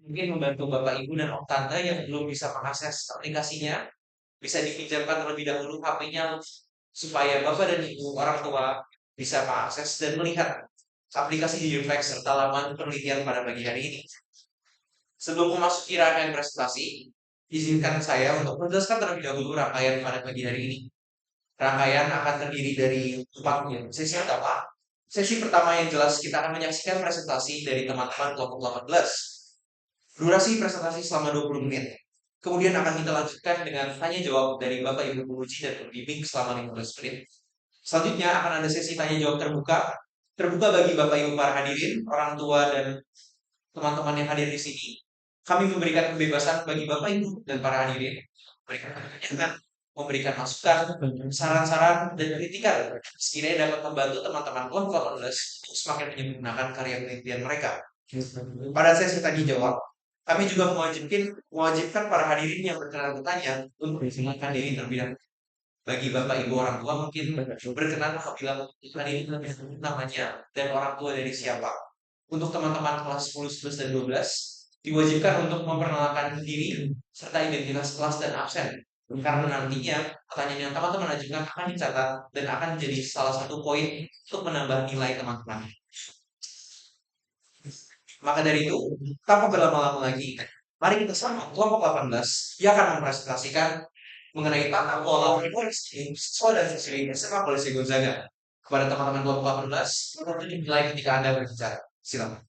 mungkin membantu Bapak Ibu dan Om Tante yang belum bisa mengakses aplikasinya, bisa dipinjamkan terlebih dahulu HP-nya supaya Bapak dan Ibu orang tua bisa mengakses dan melihat aplikasi Geoflex serta laman penelitian pada pagi hari ini. Sebelum memasuki rangkaian presentasi, izinkan saya untuk menjelaskan terlebih dahulu rangkaian pada pagi hari ini. Rangkaian akan terdiri dari 4 unit. Sesi pertama, sesi pertama yang jelas kita akan menyaksikan presentasi dari teman-teman kelompok 18. Durasi presentasi selama 20 menit. Kemudian akan kita lanjutkan dengan tanya jawab dari Bapak Ibu penguji dan pembimbing selama 15 menit. Selanjutnya akan ada sesi tanya jawab terbuka. Terbuka bagi Bapak Ibu para hadirin, orang tua dan teman-teman yang hadir di sini. Kami memberikan kebebasan bagi Bapak Ibu dan para hadirin memberikan pertanyaan, memberikan masukan, saran-saran dan kritikan sekiranya dapat membantu teman-teman kelompok 18 untuk semakin menyempurnakan karya penelitian mereka. Pada sesi tanya jawab, kami juga mewajibkan para hadirin yang berkenan bertanya untuk mensilakan diri terlebih dahulu. Bagi Bapak Ibu orang tua mungkin berkenan apabila ini namanya dan orang tua dari siapa. Untuk teman-teman kelas 10, 11, dan 12 diwajibkan untuk memperkenalkan diri serta identitas kelas dan absen. Karena nantinya pertanyaan yang teman-teman ajukan akan dicatat dan akan menjadi salah satu poin untuk menambah nilai teman-teman. Maka dari itu, tanpa berlama-lama lagi, mari kita sama kelompok 18 yang akan mempresentasikan mengenai tata kelola siswa dan siswi SMA Polisi Gonzaga. Kepada teman-teman kelompok 18, untuk dimulai ketika Anda berbicara. Silakan.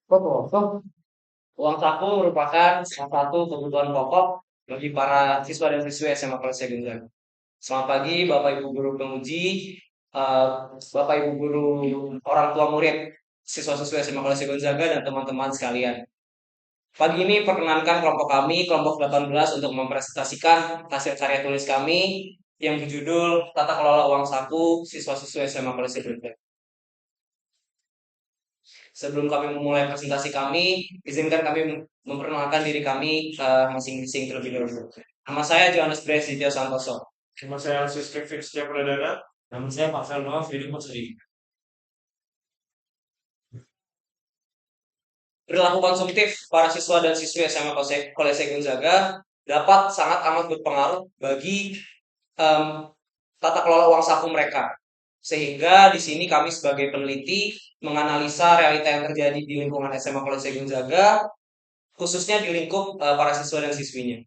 Kok uang saku merupakan salah satu kebutuhan pokok bagi para siswa dan siswi SMA Polisi Gonzaga. Selamat pagi Bapak Ibu Guru Penguji, eh, Bapak Ibu Guru orang tua murid, siswa-siswi SMA Polisi Gonzaga dan teman-teman sekalian. Pagi ini perkenankan kelompok kami, kelompok 18 untuk mempresentasikan hasil karya tulis kami yang berjudul Tata Kelola Uang Saku Siswa-siswi SMA Polisi Gonzaga. Sebelum kami memulai presentasi kami, izinkan kami memperkenalkan diri kami masing-masing terlebih dahulu. Nama saya Johannes Bresitio Santoso. Nama saya Alsis Kevin Setia Pradana. Nama saya Pak Noah Philip Masri. Perilaku konsumtif para siswa dan siswi SMA Polisi Gonzaga dapat sangat amat berpengaruh bagi tata kelola uang saku mereka. Sehingga di sini kami sebagai peneliti menganalisa realita yang terjadi di lingkungan SMA Polisi Gonzaga, khususnya di lingkup para siswa dan siswinya.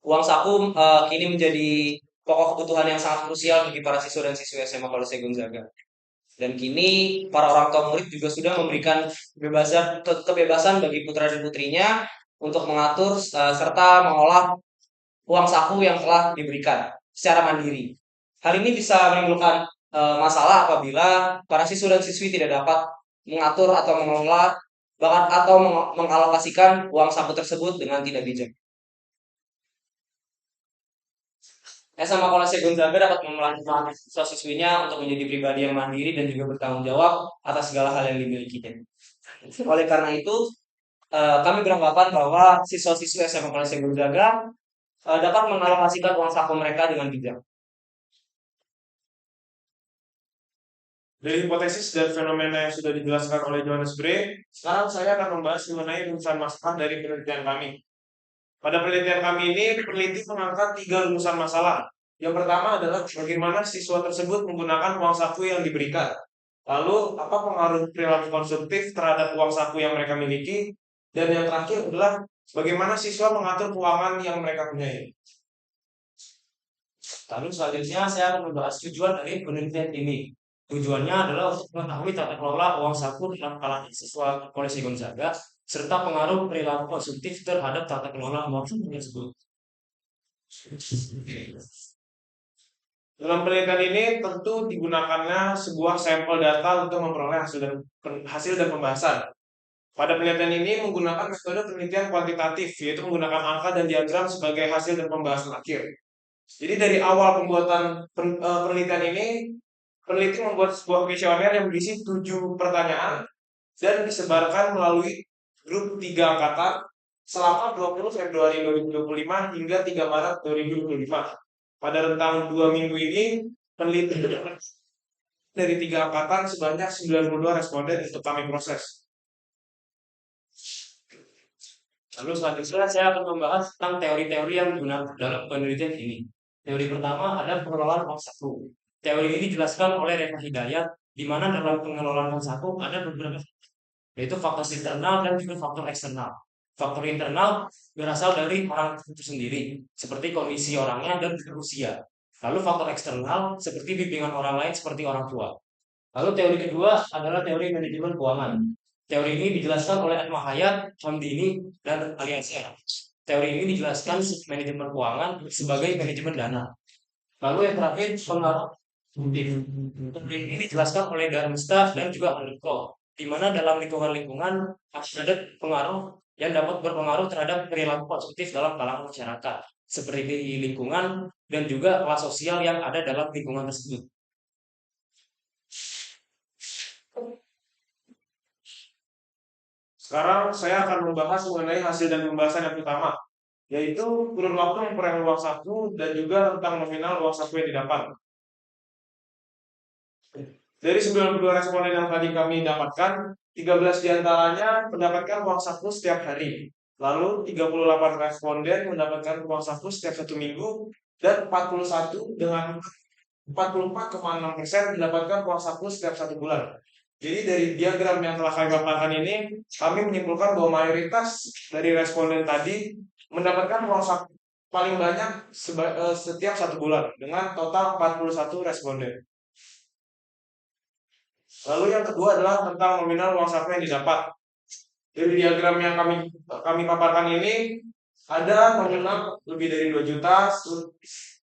Uang saku kini menjadi pokok kebutuhan yang sangat krusial bagi para siswa dan siswi SMA Polisi Gonzaga. Dan kini para orang tua murid juga sudah memberikan kebebasan bagi putra dan putrinya untuk mengatur serta mengolah uang saku yang telah diberikan secara mandiri. Hal ini bisa menimbulkan masalah apabila para siswa dan siswi tidak dapat mengatur atau mengelola bahkan atau mengalokasikan uang saku tersebut dengan tidak bijak. SMA Polisi Gonzaga dapat memelankan siswa-siswinya untuk menjadi pribadi yang mandiri dan juga bertanggung jawab atas segala hal yang dimilikinya. Oleh karena itu, kami beranggapan bahwa siswa-siswi SMA Polisi Gonzaga dapat mengalokasikan uang saku mereka dengan bijak. Dari hipotesis dan fenomena yang sudah dijelaskan oleh Johannes Bre, sekarang saya akan membahas mengenai rumusan masalah dari penelitian kami. Pada penelitian kami ini, peneliti mengangkat 3 rumusan masalah. Yang pertama adalah bagaimana siswa tersebut menggunakan uang saku yang diberikan. Lalu, apa pengaruh perilaku konsumtif terhadap uang saku yang mereka miliki. Dan yang terakhir adalah bagaimana siswa mengatur keuangan yang mereka punyai. Lalu selanjutnya saya akan membahas tujuan dari penelitian ini. Tujuannya adalah untuk mengetahui tata kelola uang saku dalam kalangan siswa Polisi Gonzaga serta pengaruh perilaku konsumtif terhadap tata kelola uang saku tersebut. Dalam penelitian ini tentu digunakannya sebuah sampel data untuk memperoleh hasil dan pembahasan. Pada penelitian ini menggunakan metode penelitian kuantitatif, yaitu menggunakan angka dan diagram sebagai hasil dan pembahasan akhir. Jadi dari awal pembuatan penelitian ini, peneliti membuat sebuah kuesioner yang berisi 7 pertanyaan dan disebarkan melalui grup 3 angkatan selama 20 Februari 2025 hingga 3 Maret 2025. Pada rentang 2 minggu ini, peneliti dari 3 angkatan sebanyak 92 responden untuk kami proses. Lalu selanjutnya saya akan membahas tentang teori-teori yang digunakan dalam penelitian ini. Teori pertama ada pengelolaan uang saku. Teori ini dijelaskan oleh Reka Hidayat, di mana dalam pengelolaan uang saku ada beberapa faktor, yaitu faktor internal dan juga faktor eksternal. Faktor internal berasal dari orang itu sendiri, seperti kondisi orangnya dan juga usia. Lalu faktor eksternal seperti bimbingan orang lain seperti orang tua. Lalu teori kedua adalah teori manajemen keuangan. Teori ini dijelaskan oleh Atma Hayat, Hamdini, dan Aliansyah. Teori ini dijelaskan manajemen keuangan sebagai manajemen dana. Lalu yang terakhir pengaruh produktif. Teori ini dijelaskan oleh Darmstadt dan juga Undercock, di mana dalam lingkungan-lingkungan ada pengaruh yang dapat berpengaruh terhadap perilaku positif dalam kalangan masyarakat, seperti lingkungan dan juga kelas sosial yang ada dalam lingkungan tersebut. Sekarang saya akan membahas mengenai hasil dan pembahasan yang pertama, yaitu kurun waktu memperoleh uang saku dan juga tentang nominal uang saku yang didapat. Dari 92 responden yang tadi kami dapatkan, 13 diantaranya mendapatkan uang saku setiap hari. Lalu 38 responden mendapatkan uang saku setiap 1 minggu, dan 41 dengan 44,6% mendapatkan uang saku setiap 1 bulan. Jadi dari diagram yang telah kami paparkan ini, kami menyimpulkan bahwa mayoritas dari responden tadi mendapatkan uang saku paling banyak setiap 1 bulan dengan total 41 responden. Lalu yang kedua adalah tentang nominal uang saku yang didapat. Dari diagram yang kami paparkan ini ada nominal lebih dari 2 juta,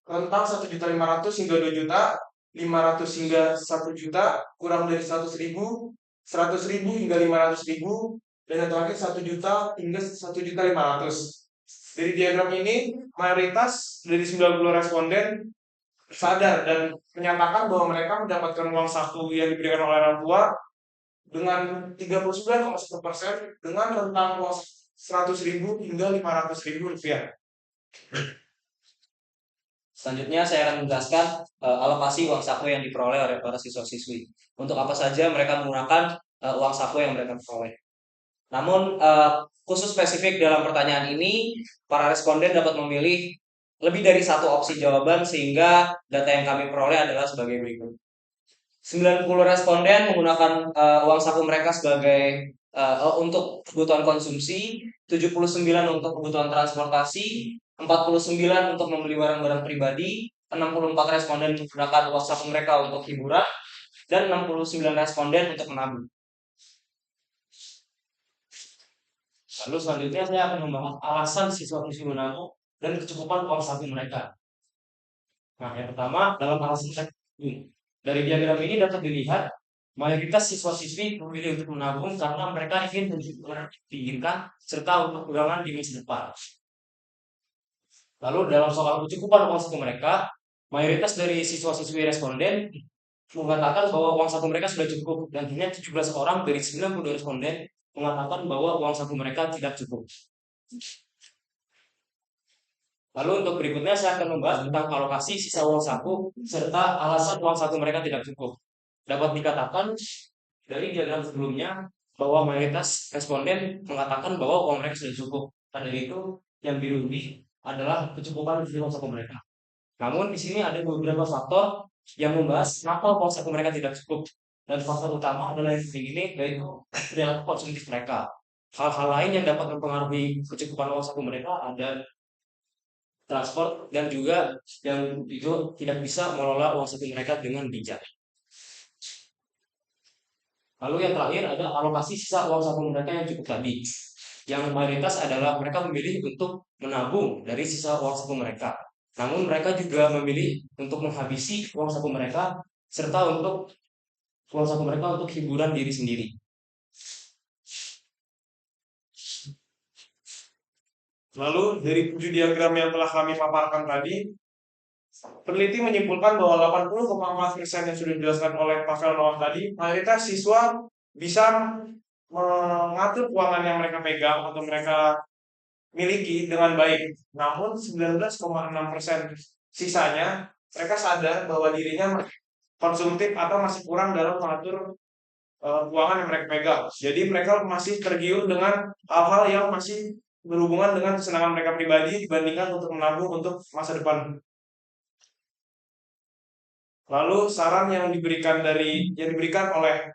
rentang 1.500.000 hingga 2 juta, 500 hingga 1 juta, kurang dari 100.000, 100.000 hingga 500.000, dan yang terakhir 1 juta hingga 1.500.000. Dari diagram ini, mayoritas dari 90 responden sadar dan menyatakan bahwa mereka mendapatkan uang saku yang diberikan oleh orang tua dengan 39,1% dengan rentang uang 100.000 hingga 500.000 rupiah. Selanjutnya saya akan menjelaskan alokasi uang saku yang diperoleh oleh para siswa-siswi. Untuk apa saja mereka menggunakan uang saku yang mereka peroleh. Namun khusus spesifik dalam pertanyaan ini, para responden dapat memilih lebih dari satu opsi jawaban sehingga data yang kami peroleh adalah sebagai berikut. 90 responden menggunakan uang saku mereka sebagai untuk kebutuhan konsumsi, 79 untuk kebutuhan transportasi, 49 untuk membeli barang-barang pribadi, 64 responden menggunakan uang saku mereka untuk hiburan, dan 69 responden untuk menabung. Lalu selanjutnya saya akan membahas alasan siswa-siswi menabung dan kecukupan uang saku mereka. Nah, yang pertama dalam alasan mereka dari diagram ini dapat dilihat mayoritas siswa-siswi memilih untuk menabung karena mereka ingin diinginkan serta untuk pegangan di masa depan. Lalu dalam soal kecukupan uang saku mereka, mayoritas dari siswa-siswi responden mengatakan bahwa uang saku mereka sudah cukup dan hanya 17 orang dari 92 responden mengatakan bahwa uang saku mereka tidak cukup. Lalu untuk berikutnya saya akan membahas tentang alokasi sisa uang saku serta alasan uang saku mereka tidak cukup. Dapat dikatakan dari diagram sebelumnya bahwa mayoritas responden mengatakan bahwa uang mereka sudah cukup. Pada itu yang biru ini adalah kecukupan uang saku mereka. Namun di sini ada beberapa faktor yang membahas kenapa uang saku mereka tidak cukup. Dan faktor utama adalah yang ini yaitu perilaku konsumtif mereka. Hal-hal lain yang dapat mempengaruhi kecukupan uang saku mereka ada transport dan juga yang itu tidak bisa mengelola uang saku mereka dengan bijak. Lalu yang terakhir ada alokasi sisa uang saku mereka yang cukup tadi. Yang mayoritas adalah mereka memilih untuk menabung dari sisa uang saku mereka. Namun mereka juga memilih untuk menghabisi uang saku mereka serta untuk uang saku mereka untuk hiburan diri sendiri. Lalu dari 7 diagram yang telah kami paparkan tadi, Peneliti menyimpulkan bahwa 80,4% yang sudah dijelaskan oleh Pavel Noam tadi, mayoritas siswa bisa mengatur keuangan yang mereka pegang atau mereka miliki dengan baik. Namun 19,6% sisanya mereka sadar bahwa dirinya konsumtif atau masih kurang dalam mengatur keuangan yang mereka pegang. Jadi mereka masih tergiur dengan hal-hal yang masih berhubungan dengan kesenangan mereka pribadi dibandingkan untuk menabung untuk masa depan. Lalu saran yang diberikan oleh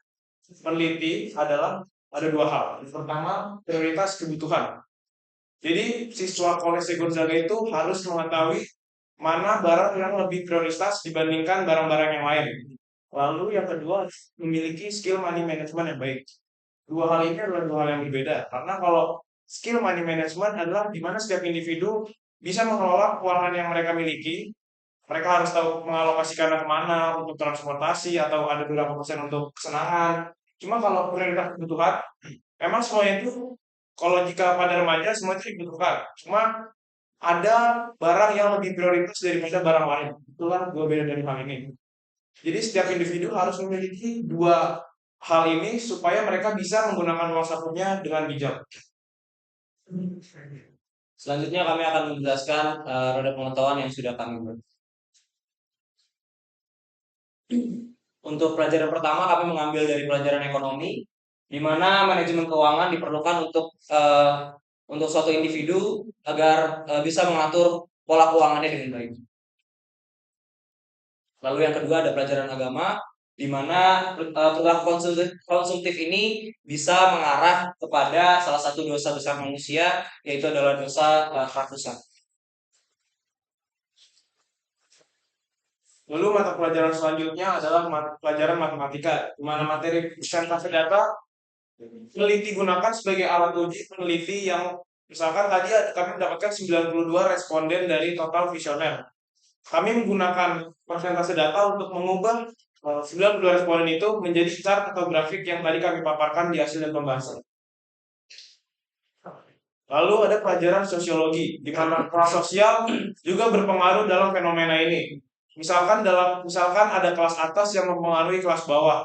peneliti adalah ada dua hal. Yang pertama, prioritas kebutuhan. Jadi siswa Kolese Gonzaga itu harus mengetahui mana barang yang lebih prioritas dibandingkan barang-barang yang lain. Lalu yang kedua, memiliki skill money management yang baik. Dua hal ini adalah dua hal yang berbeda. Karena kalau skill money management adalah di mana setiap individu bisa mengelola keuangan yang mereka miliki. Mereka harus tahu mengalokasikannya kemana, untuk transportasi, atau ada berapa persen untuk kesenangan. Cuma kalau prioritas kebutuhan, memang semuanya itu, kalau jika pada remaja, semua itu dibutuhkan. Cuma ada barang yang lebih prioritas daripada barang lain. Itulah dua beda dari hal ini. Jadi setiap individu harus memiliki dua hal ini supaya mereka bisa menggunakan uang sakunya dengan bijak. Selanjutnya kami akan menjelaskan roda pengetahuan yang sudah kami buat. Untuk pelajaran pertama kami mengambil dari pelajaran ekonomi, di mana manajemen keuangan diperlukan untuk suatu individu agar bisa mengatur pola keuangannya dengan baik. Lalu yang kedua ada pelajaran agama, di mana perilaku konsumtif ini bisa mengarah kepada salah satu dosa besar manusia, yaitu adalah dosa kerakusan. Lalu mata pelajaran selanjutnya adalah pelajaran matematika, di mana materi persentase data peneliti gunakan sebagai alat uji peneliti yang misalkan tadi kami mendapatkan 92 responden dari total visioner. Kami menggunakan persentase data untuk mengubah 92 responden itu menjadi chart atau grafik yang tadi kami paparkan di hasil dan pembahasan. Lalu ada pelajaran sosiologi, di mana kelas sosial juga berpengaruh dalam fenomena ini. Misalkan ada kelas atas yang mempengaruhi kelas bawah.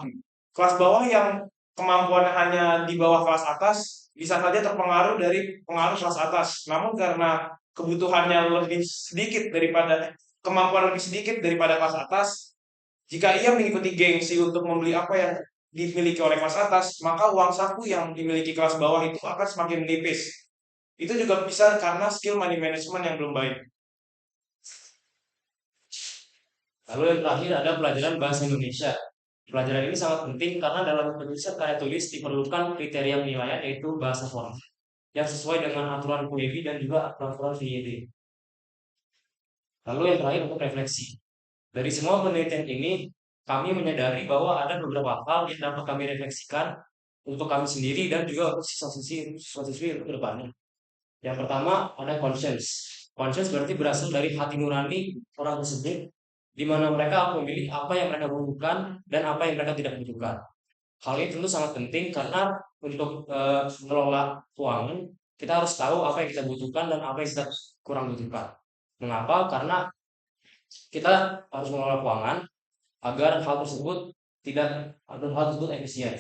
Kelas bawah yang kemampuannya hanya di bawah kelas atas bisa saja terpengaruh dari pengaruh kelas atas. Namun karena kebutuhannya lebih sedikit kemampuan lebih sedikit daripada kelas atas, jika ia mengikuti gengsi untuk membeli apa yang dimiliki oleh kelas atas, maka uang saku yang dimiliki kelas bawah itu akan semakin menipis. Itu juga bisa karena skill money management yang belum baik. Lalu yang terakhir ada pelajaran bahasa Indonesia. Pelajaran ini sangat penting karena dalam penulisan karya tulis diperlukan kriteria penilaian, yaitu bahasa formal yang sesuai dengan aturan PUEVI dan juga aturan VYD. Lalu yang terakhir untuk refleksi. Dari semua penelitian ini, kami menyadari bahwa ada beberapa hal yang dapat kami refleksikan untuk kami sendiri dan juga untuk siswa-siswi ke depannya. Yang pertama ada conscience. Conscience berarti berasal dari hati nurani orang tersebut, di mana mereka memilih apa yang mereka butuhkan dan apa yang mereka tidak butuhkan. Hal ini tentu sangat penting karena untuk mengelola keuangan, kita harus tahu apa yang kita butuhkan dan apa yang kita kurang butuhkan. Mengapa? Karena kita harus mengelola keuangan agar hal tersebut efisien.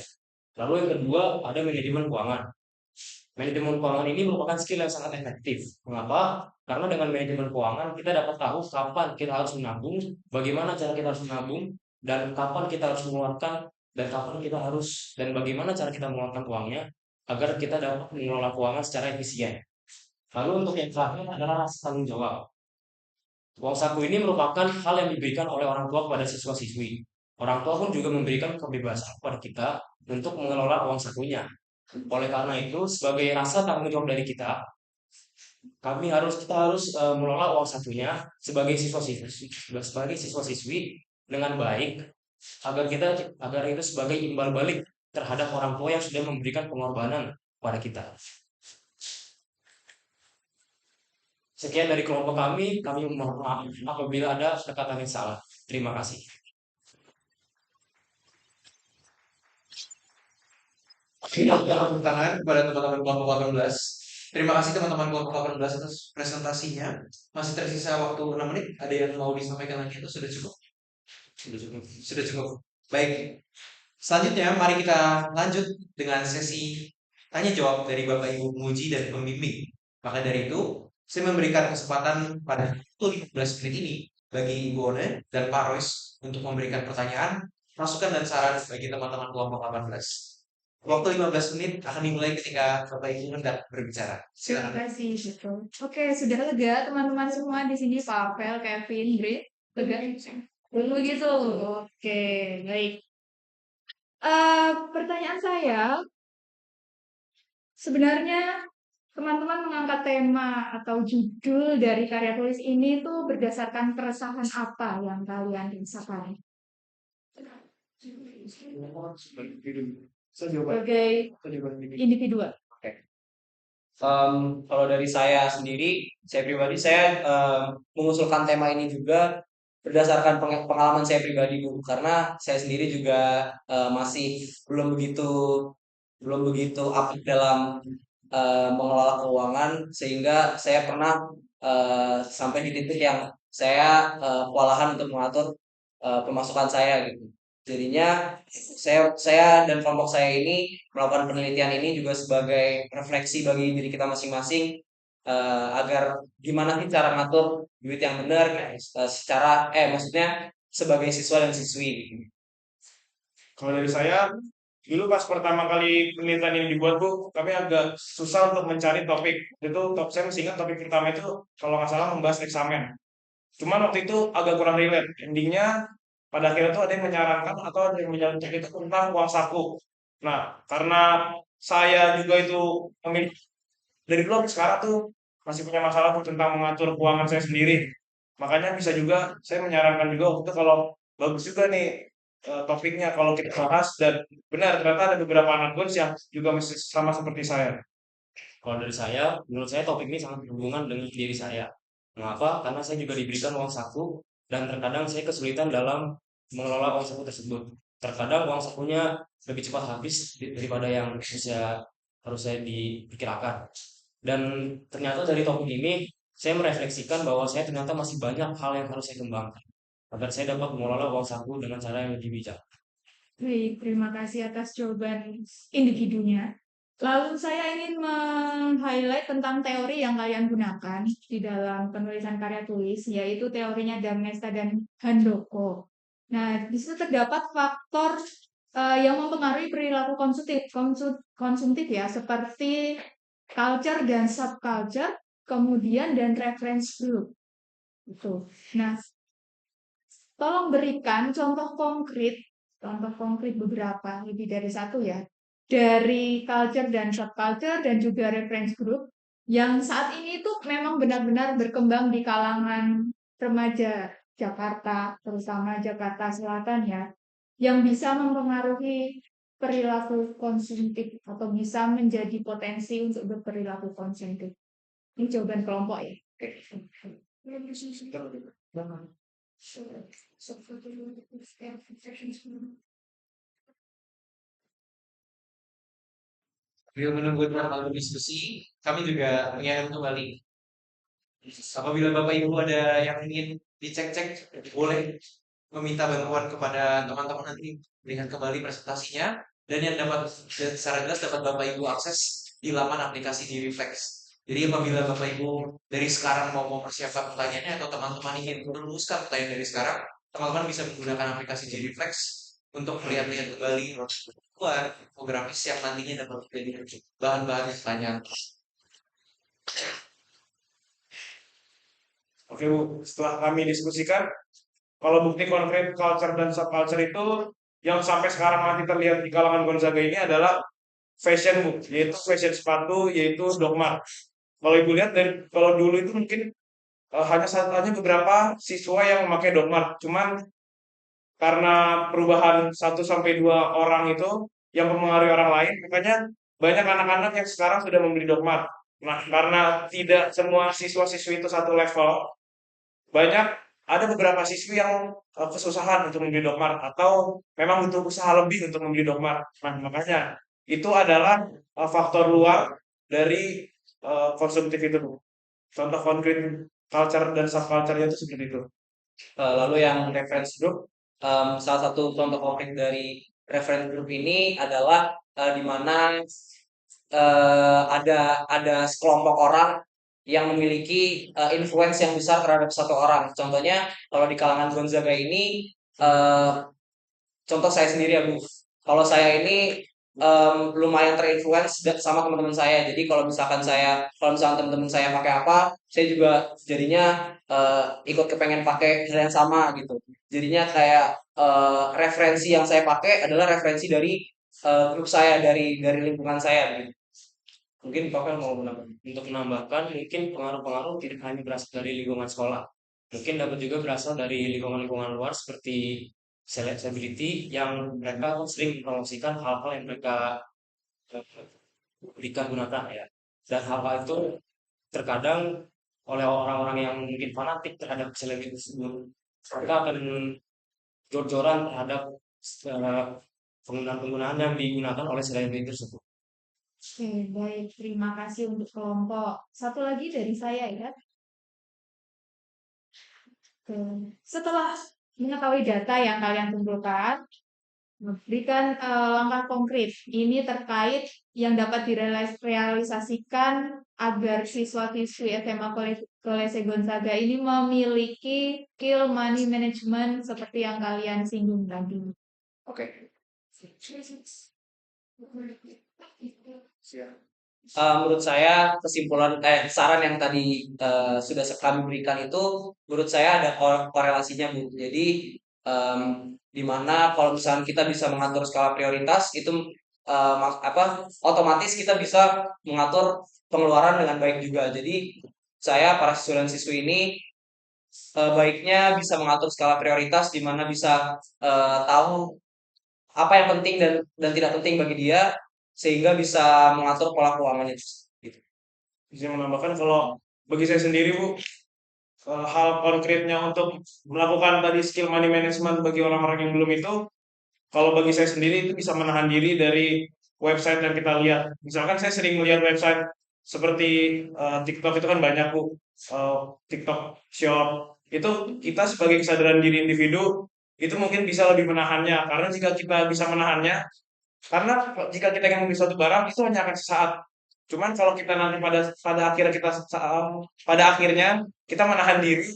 Lalu yang kedua ada manajemen keuangan. Manajemen keuangan ini merupakan skill yang sangat efektif. Mengapa? Karena dengan manajemen keuangan kita dapat tahu kapan kita harus menabung, bagaimana cara kita harus menabung, dan kapan kita harus mengeluarkan, dan bagaimana cara kita mengeluarkan uangnya agar kita dapat mengelola keuangan secara efisien. Lalu untuk yang terakhir adalah rasa tanggung jawab. Uang saku ini merupakan hal yang diberikan oleh orang tua kepada siswa-siswi. Orang tua pun juga memberikan kebebasan kepada kita untuk mengelola uang sakunya. Oleh karena itu, sebagai rasa tanggung jawab dari kita harus mengelola uang sakunya sebagai siswa-siswi dengan baik agar itu sebagai imbal balik terhadap orang tua yang sudah memberikan pengorbanan pada kita. Sekian dari kelompok kami mohon maaf apabila ada perkataan yang salah. Terima kasih. Oke, tepuk tangan kepada teman-teman kelompok 18. Terima kasih teman-teman kelompok 18 atas presentasinya. Masih tersisa waktu 6 menit. Ada yang mau disampaikan lagi atau sudah cukup? Sudah cukup. Sudah cukup. Baik. Selanjutnya mari kita lanjut dengan sesi tanya jawab dari Bapak Ibu penguji dan pembimbing. Maka dari itu, saya memberikan kesempatan pada waktu 15 menit ini bagi Ibu One dan Pak Royce untuk memberikan pertanyaan, masukan dan saran bagi teman-teman kelompok 18. Waktu 15 menit akan dimulai ketika Bapak Ibu hendak berbicara. Terima Silakan. kasih, betul. Oke, sudah lega teman-teman semua di sini, Pavel, Kevin, Grit, lega? Belum begitu. Oke, baik. Pertanyaan saya, sebenarnya teman-teman mengangkat tema atau judul dari karya tulis ini tuh berdasarkan keresahan apa yang kalian rasakan? Sebagai individu. Kalau dari saya sendiri, saya pribadi saya mengusulkan tema ini juga berdasarkan pengalaman saya pribadi dulu, karena saya sendiri juga masih belum begitu apik dalam mengelola keuangan, sehingga saya pernah sampai di titik yang saya kewalahan untuk mengatur pemasukan saya gitu. Jadinya saya dan kelompok saya ini melakukan penelitian ini juga sebagai refleksi bagi diri kita masing-masing, agar gimana sih cara ngatur duit yang benar, maksudnya sebagai siswa dan siswi. Kalau dari saya, dulu pas pertama kali penelitian ini dibuat Bu, kami agak susah untuk mencari topik. Saya masih ingat topik pertama itu kalau nggak salah membahas eksamen. Cuman waktu itu agak kurang relate. Endingnya pada akhirnya tuh ada yang menyarankan atau ada yang menyarankan itu tentang uang saku. Nah, karena saya juga itu memilih dari dulu sampai sekarang tuh masih punya masalah tuh tentang mengatur keuangan saya sendiri. Makanya bisa juga saya menyarankan juga waktu itu kalau bagus juga nih topiknya kalau kita bahas, dan benar ternyata ada beberapa anak coach yang juga masih sama seperti saya. Kalau dari saya, menurut saya topik ini sangat berhubungan dengan diri saya. Mengapa? Karena saya juga diberikan uang saku dan terkadang saya kesulitan dalam mengelola uang saku tersebut. Terkadang uang sakunya lebih cepat habis daripada yang harus saya diperkirakan. Dan ternyata dari topik ini saya merefleksikan bahwa saya ternyata masih banyak hal yang harus saya kembangkan agar saya dapat mengelola uang saku dengan cara yang lebih bijak. Baik, terima kasih atas jawaban individunya. Lalu saya ingin meng-highlight tentang teori yang kalian gunakan di dalam penulisan karya tulis, yaitu teorinya Damnesta dan Handoko. Nah, di situ terdapat faktor yang mempengaruhi perilaku konsumtif ya, seperti culture dan subculture, kemudian dan reference group. Itu. Nah, tolong berikan contoh konkret beberapa, lebih dari satu ya, dari culture dan subculture dan juga reference group yang saat ini tuh memang benar-benar berkembang di kalangan remaja Jakarta, terutama Jakarta Selatan ya, yang bisa mempengaruhi perilaku konsumtif atau bisa menjadi potensi untuk berperilaku konsumtif. Ini jawaban kelompok ya. Sambil menunggu teman-teman diskusi, kami juga mengingatkan kembali. Apabila Bapak Ibu ada yang ingin dicek-cek, boleh meminta bantuan kepada teman-teman nanti lihat kembali presentasinya, dan yang dapat secara jelas dapat Bapak Ibu akses di laman aplikasi di Reflex. Jadi apabila Bapak Ibu dari sekarang mau mempersiapkan pertanyaannya atau teman-teman ingin merumuskan pertanyaan dari sekarang, teman-teman bisa menggunakan aplikasi di Reflex untuk melihat-lihat kembali infografis yang nantinya dapat menjadi bahan-bahan pertanyaan. Oke Bu, setelah kami diskusikan, kalau bukti konkret culture dan subculture itu yang sampai sekarang masih terlihat di kalangan Gonzaga ini adalah fashion Bu, yaitu fashion sepatu, yaitu dogmat. Kalau Ibu lihat kalau dulu itu mungkin hanya beberapa siswa yang memakai dogmat, cuman karena perubahan 1-2 orang itu yang mempengaruhi orang lain, makanya banyak anak-anak yang sekarang sudah membeli dogmat. Nah, karena tidak semua siswa-siswi itu satu level, ada beberapa siswi yang kesusahan untuk membeli dogmat atau memang butuh usaha lebih untuk membeli dogmat. Nah, makanya itu adalah faktor luar dari konsumtif itu, Bu. Contoh konkret culture dan subculture-nya itu seperti itu. Lalu yang reference group, salah satu contoh konkret dari reference group ini adalah di mana ada sekelompok orang yang memiliki influence yang besar terhadap satu orang. Contohnya kalau di kalangan Gonzaga ini, contoh saya sendiri ya Bu. Kalau saya ini lumayan terinfluence sama teman-teman saya. Jadi kalau misalkan teman-teman saya pakai apa, saya juga jadinya ikut kepengen pakai hal yang sama gitu. Jadinya kayak referensi yang saya pakai adalah referensi dari grup saya, dari lingkungan saya gitu. Mungkin Bapak mau menambahkan. Untuk menambahkan, mungkin pengaruh-pengaruh tidak hanya berasal dari lingkungan sekolah. Mungkin dapat juga berasal dari lingkungan-lingkungan luar seperti celebrity yang mereka sering mempromosikan hal-hal yang mereka gunakan ya. Dan hal-hal itu terkadang oleh orang-orang yang mungkin fanatik terhadap selebriti tersebut, mereka akan jor-joran terhadap eh, penggunaan-penggunaan yang digunakan oleh selebriti tersebut. Oke, baik. Terima kasih untuk kelompok. Satu lagi dari saya ya. Oke. Setelah mengetahui data yang kalian kumpulkan, berikan langkah konkret. Ini terkait yang dapat direalisasikan agar siswa-siswi SMA Kolese Gonzaga ini memiliki skill money management seperti yang kalian singgung tadi. Oke. Siap. Menurut saya saran yang tadi sudah kami berikan itu menurut saya ada korelasinya Bu. Jadi di mana kalau misalnya kita bisa mengatur skala prioritas itu otomatis kita bisa mengatur pengeluaran dengan baik juga. Jadi saya para siswa dan siswi ini baiknya bisa mengatur skala prioritas di mana bisa tahu apa yang penting dan tidak penting bagi dia sehingga bisa mengatur pola keuangannya gitu. Bisa menambahkan kalau bagi saya sendiri, Bu, hal konkretnya untuk melakukan tadi skill money management bagi orang-orang yang belum itu, kalau bagi saya sendiri itu bisa menahan diri dari website yang kita lihat. Misalkan saya sering melihat website seperti TikTok itu kan banyak Bu, TikTok Shop. Itu kita sebagai kesadaran diri individu itu mungkin bisa lebih menahannya karena jika kita bisa menahannya, karena jika kita ingin membeli suatu barang itu hanya akan sesaat. Cuman kalau kita nanti pada akhirnya kita menahan diri,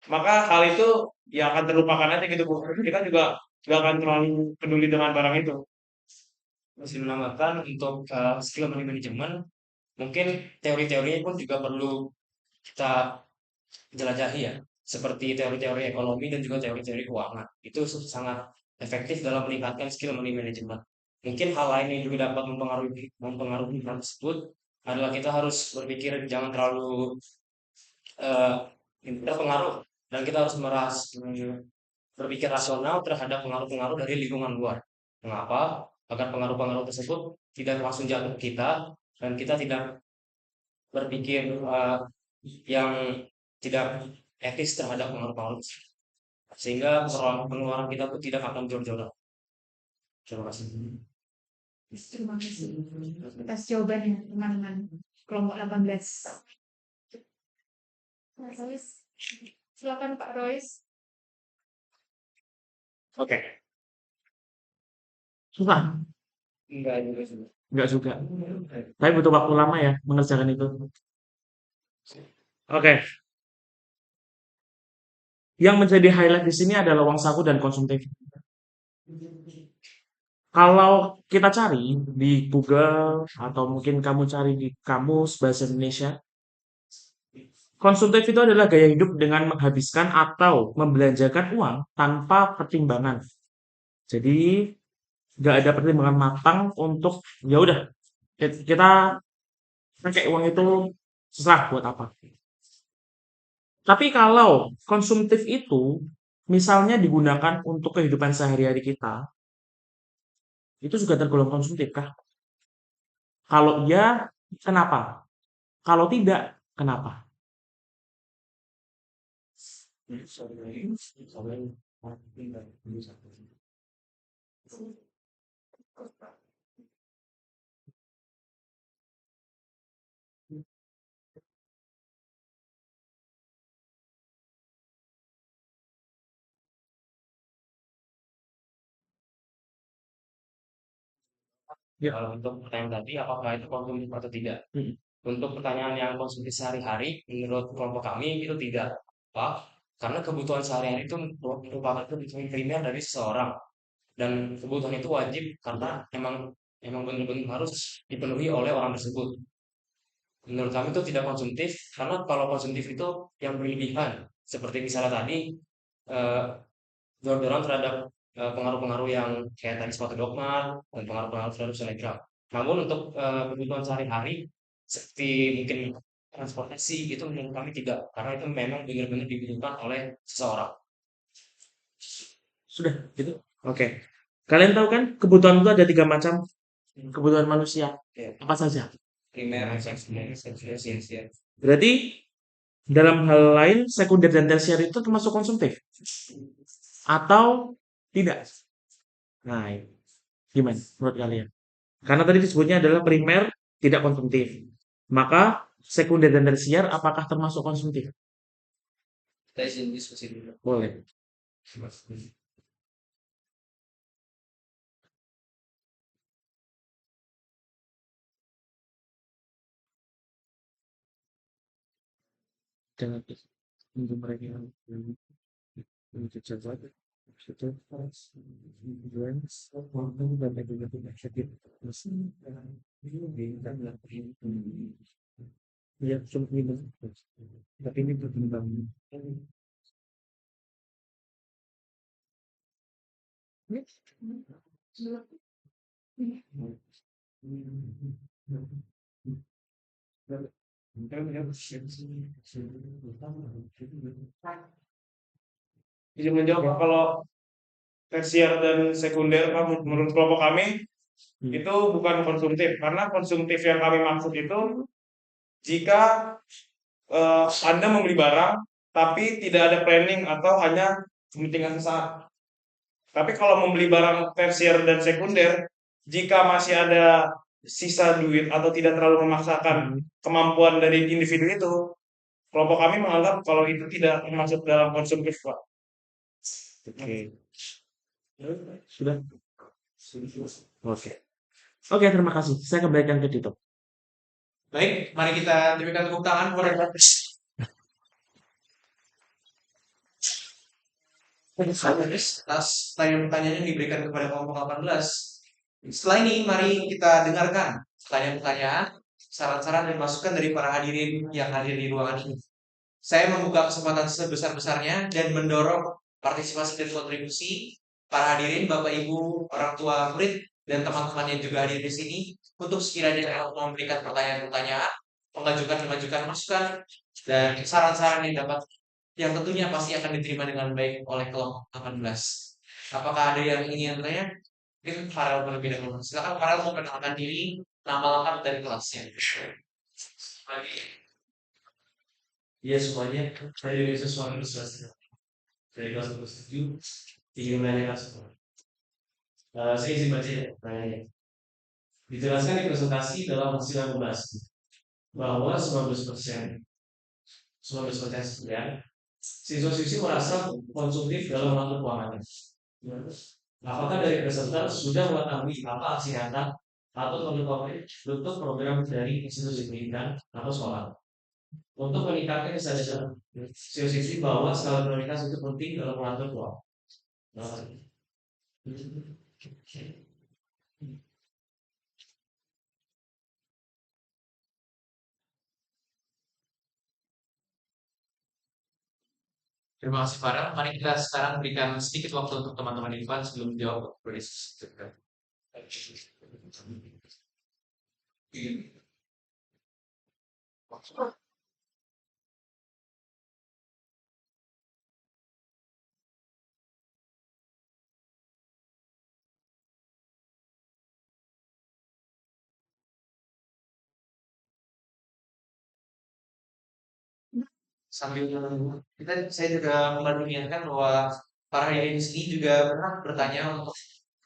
maka hal itu ya akan terlupakan aja gitu Bu. Kita juga nggak akan terlalu peduli dengan barang itu. Masih menambahkan untuk skill money management, mungkin teori-teorinya pun juga perlu kita jelajahi ya, seperti teori-teori ekonomi dan juga teori-teori keuangan. Itu sangat efektif dalam meningkatkan skill money management. Mungkin hal lain yang juga dapat mempengaruhi hal tersebut adalah kita harus berpikir jangan terlalu eh, terpengaruh dan kita harus berpikir rasional terhadap pengaruh-pengaruh dari lingkungan luar. Mengapa? Agar pengaruh-pengaruh tersebut tidak langsung jatuh ke kita dan kita tidak berpikir yang tidak etis terhadap pengaruh-pengaruh tersebut. Sehingga pengeluaran kita pun tidak akan jor-joran. Terima kasih. Terima kasih atas jawabannya, teman-teman kelompok 18. Pak Royce, silakan Pak Royce. Oke. Susah? Enggak juga sudah. Enggak juga. Tapi butuh waktu lama ya mengerjakan itu. Oke. Yang menjadi highlight di sini adalah uang saku dan konsumtif. Kalau kita cari di Google atau mungkin kamu cari di kamus bahasa Indonesia, konsumtif itu adalah gaya hidup dengan menghabiskan atau membelanjakan uang tanpa pertimbangan. Jadi nggak ada pertimbangan matang untuk ya udah kita pakai uang itu serah buat apa. Tapi kalau konsumtif itu misalnya digunakan untuk kehidupan sehari-hari kita, itu juga tergolong konsumtif kah? Kalau iya, kenapa? Kalau tidak, kenapa? Ya. Untuk pertanyaan tadi, apakah itu konsumtif atau tidak? Hmm. Untuk pertanyaan yang konsumtif sehari-hari, menurut kelompok kami itu tidak. Apa? Karena kebutuhan sehari-hari itu merupakan kebutuhan primer dari seseorang, dan kebutuhan itu wajib karena emang benar-benar harus dipenuhi oleh orang tersebut. Menurut kami itu tidak konsumtif, karena kalau konsumtif itu yang berlebihan, seperti misalnya tadi eh, dorong terhadap pengaruh-pengaruh yang kayak tadi sepatu dogma dan pengaruh-pengaruh terhadap selebgram. Namun untuk kebutuhan sehari-hari seperti mungkin transportasi itu menurut kami tidak, karena itu memang benar-benar dibutuhkan oleh seseorang. Sudah gitu. Oke. Kalian tahu kan kebutuhan itu ada 3 macam kebutuhan manusia. Ya. Apa saja? Primer, sekunder, tersier. Berarti dalam hal lain sekunder dan tersier itu termasuk konsumtif atau tidak? Nah, gimana menurut kalian? Karena tadi disebutnya adalah primer tidak konsumtif. Maka sekunder dan tersier apakah termasuk konsumtif? Kita izin diskusi dulu. Boleh. Jangan tunggu mereka yang mencoba ya cuma minum tapi ini berkembang Izin menjawab kalau tersier dan sekunder menurut kelompok kami itu bukan konsumtif, karena konsumtif yang kami maksud itu jika Anda membeli barang tapi tidak ada planning atau hanya kepentingan sesaat. Tapi kalau membeli barang tersier dan sekunder, jika masih ada sisa duit atau tidak terlalu memaksakan kemampuan dari individu itu, kelompok kami menganggap kalau itu tidak termasuk dalam konsumtif, Pak. Oke. Sudah? Oke. Oke, terima kasih. Saya kembalikan ke Tito. Baik, mari kita berikan tepuk tangan kepada atas pertanyaan-pertanyaan yang diberikan kepada kelompok 18. Setelah ini, mari kita dengarkan pertanyaan-pertanyaan, saran-saran dan masukan dari para hadirin yang hadir di ruangan ini. Saya membuka kesempatan sebesar-besarnya dan mendorong partisipasi dan kontribusi para hadirin, Bapak Ibu, orang tua murid, dan teman-teman yang juga hadir di sini untuk sekiranya memberikan pertanyaan-pertanyaan, mengajukan masukan, dan saran-saran yang tentunya pasti akan diterima dengan baik oleh kelompok 18. Apakah ada yang ingin bertanya? Mungkin Farel terlebih dahulu. Silakan Farel memperkenalkan diri, nama lengkap dan kelasnya. Iya semuanya, saya juga sesuatu dari kelas 27 ingin menanyakan semua. Saya izin baca ya pertanyaannya. Dijelaskan di presentasi dalam hasil akumulasi bahwa 19% sekian siswa-siswi merasa konsumtif dalam mengatur keuangannya. Apakah dari peserta sudah mengetahui apa aksi nyata atau bentuk program dari institusi pendidikan atau sekolah untuk meningkatkan kesadaran siswa-siswi bahwa skala prioritas itu penting dalam mengatur keuangan? Terima kasih Farel. Mari kita sekarang berikan sedikit waktu untuk teman-teman di depan sebelum menjawab. Sambil saya juga mengingatkan bahwa para hadirin di sini juga pernah bertanya untuk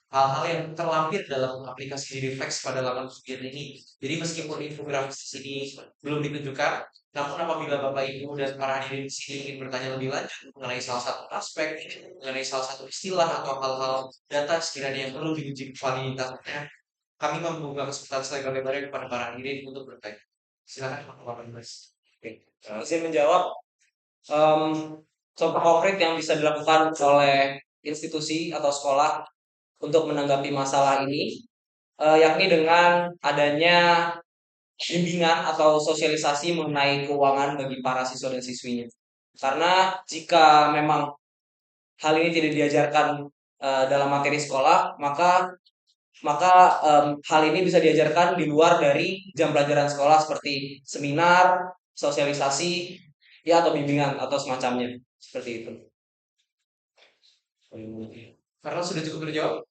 hal-hal yang terlampir dalam aplikasi Reflex pada laman ujian ini. Jadi meskipun infografis di sini belum ditunjukkan, namun apabila Bapak Ibu dan para hadirin di sini ingin bertanya lebih lanjut mengenai salah satu aspek, mengenai salah satu istilah atau hal-hal data sekiranya yang perlu diuji validitasnya, kami membuka kesempatan selebar-lebarnya kepada para hadirin untuk bertanya. Silakan Pak Mas. Oke. Izin menjawab. Contoh konkret yang bisa dilakukan oleh institusi atau sekolah untuk menanggapi masalah ini, yakni dengan adanya bimbingan atau sosialisasi mengenai keuangan bagi para siswa dan siswinya. Karena jika memang hal ini tidak diajarkan dalam materi sekolah, maka hal ini bisa diajarkan di luar dari jam pelajaran sekolah seperti seminar, sosialisasi, ya atau bimbingan atau semacamnya seperti itu. Karena sudah cukup terjawab.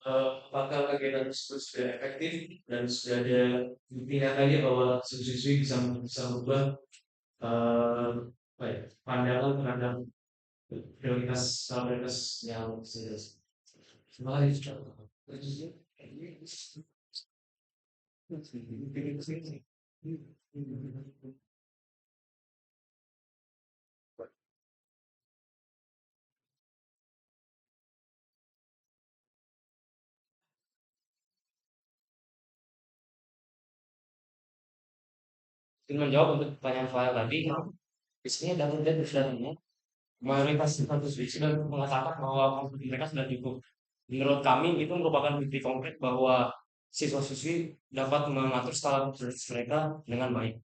Apakah kegiatan tersebut sudah efektif dan sudah ada bukti nyatanya bahwa siswi bisa merubah pandangan terhadap prioritas yang serius. Terima kasih. Ingin menjawab untuk pertanyaan file tadi, di sini ada dan dasarnya mayoritas siswa sudah mengatakan bahwa kompetensi mereka sudah cukup. Menurut kami itu merupakan bukti konkret bahwa siswa-siswi dapat mengatur skala prioritas mereka dengan baik.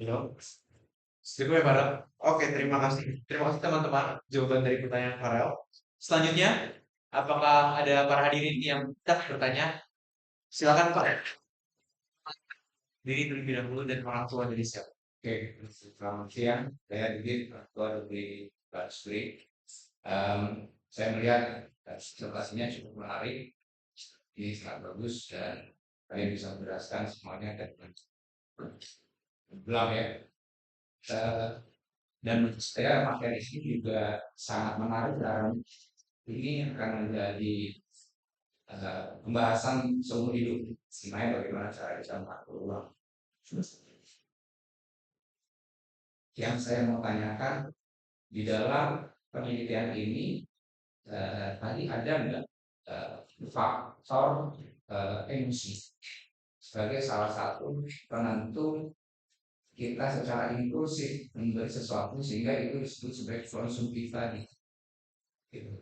You know? Cukup ya Farel. Oke, terima kasih. Terima kasih teman-teman jawaban dari pertanyaan Farel. Selanjutnya, apakah ada para hadirin yang tak bertanya? Silakan Pak. Diri terlebih dahulu dan orang tua dari siapa? Oke, selamat siang. Saya Didit, ketua dari Basri. Saya melihat presentasinya cukup menarik, ini sangat bagus dan saya bisa menjelaskan semuanya dengan belang ya. Dan menurut saya materi ini juga sangat menarik dan ini akan menjadi pembahasan seumur hidup. Sebenarnya bagaimana cara kita mengatur uang. Yang saya mau tanyakan di dalam penelitian ini tadi ada nggak faktor emosi sebagai salah satu penentu kita secara impulsif membeli sesuatu sehingga itu disebut sebagai konsumtif tadi. Gitu.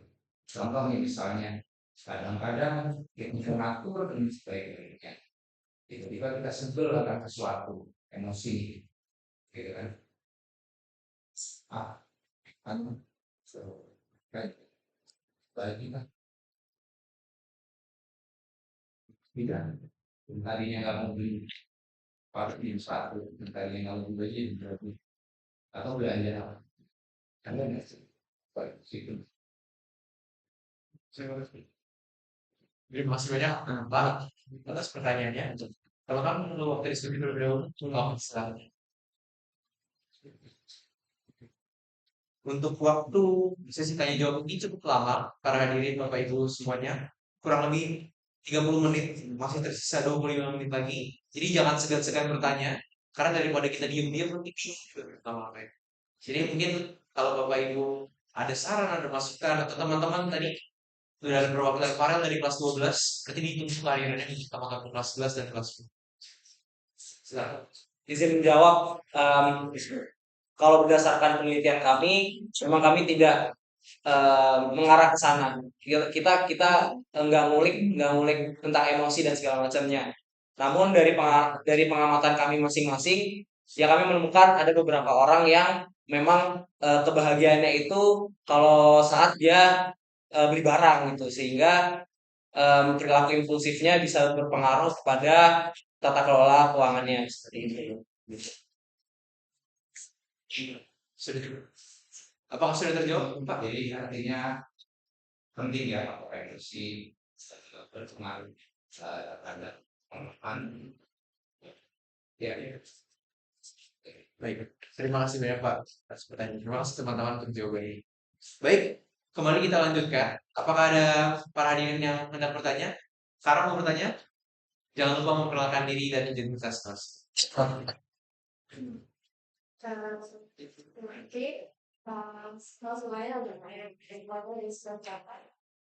Contohnya misalnya kadang-kadang kita mengatur dan sebagainya. Tiba-tiba kita sebel akan sesuatu emosi, gitu kan? Baik kita tidak tadinya nggak mau beli parfum satu, tadinya nggak mau beli berarti atau belanja apa? Karena nggak sih, baik situ. Terima kasih banyak Pak atas pertanyaannya. Kalau kamu perlu waktu diskusi terlebih dahulu, kamu silakan. Untuk waktu sesi tanya jawab ini cukup lama para hadirin Bapak Ibu semuanya, kurang lebih 30 menit, masih tersisa 25 menit lagi. Jadi jangan segan-segan bertanya, karena daripada kita diam-diam nanti bingung juga pertama apa ya. Jadi mungkin kalau Bapak Ibu ada saran, ada masukan atau teman-teman tadi sudah ada perwakilan Farel dari kelas 12, berarti ditunggu kehadirannya di teman-teman kelas 11 dan kelas 10. Silakan. Izin menjawab, kalau berdasarkan penelitian kami, memang kami tidak mengarah ke sana. Kita nggak ngulik tentang emosi dan segala macamnya. Namun dari pengamatan kami masing-masing, ya kami menemukan ada beberapa orang yang memang kebahagiaannya itu kalau saat dia beli barang gitu, sehingga perilaku impulsifnya bisa berpengaruh kepada tata kelola keuangannya seperti itu. Sudah. Apakah sudah terjawab, Pak? Jadi artinya penting ya apakah itu sih berpengaruh terhadap pengelolaan. Ya. Baik, terima kasih banyak Pak atas pertanyaan. Terima kasih teman-teman untuk jawabannya. Baik, kembali kita lanjutkan. Apakah ada para hadirin yang hendak bertanya? Sekarang mau bertanya? Jangan lupa memperkenalkan diri dan identitas mas. Oke, semuanya udah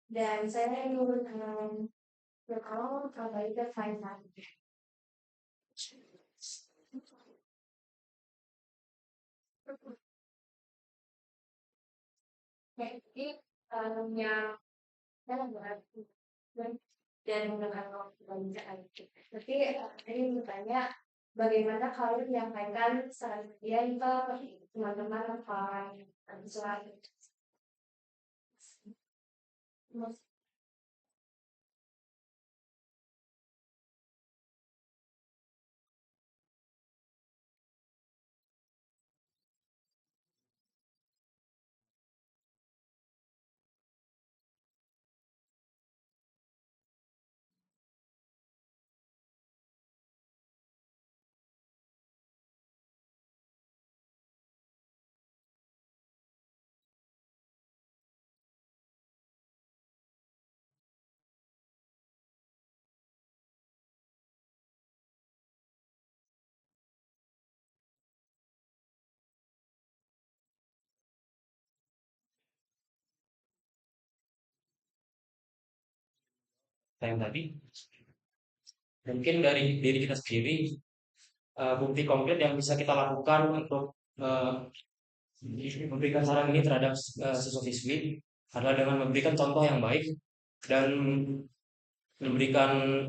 Dan saya ingin bertolong kembali ke Faisal. Jadi yang saya berarti dan menggunakan pembelajaran. Tapi ini bertanya bagaimana kalau menyampaikan saran kalian ke teman-teman apa selain yang tadi mungkin dari diri kita sendiri, bukti konkret yang bisa kita lakukan untuk memberikan saran ini terhadap siswa-siswi adalah dengan memberikan contoh yang baik dan memberikan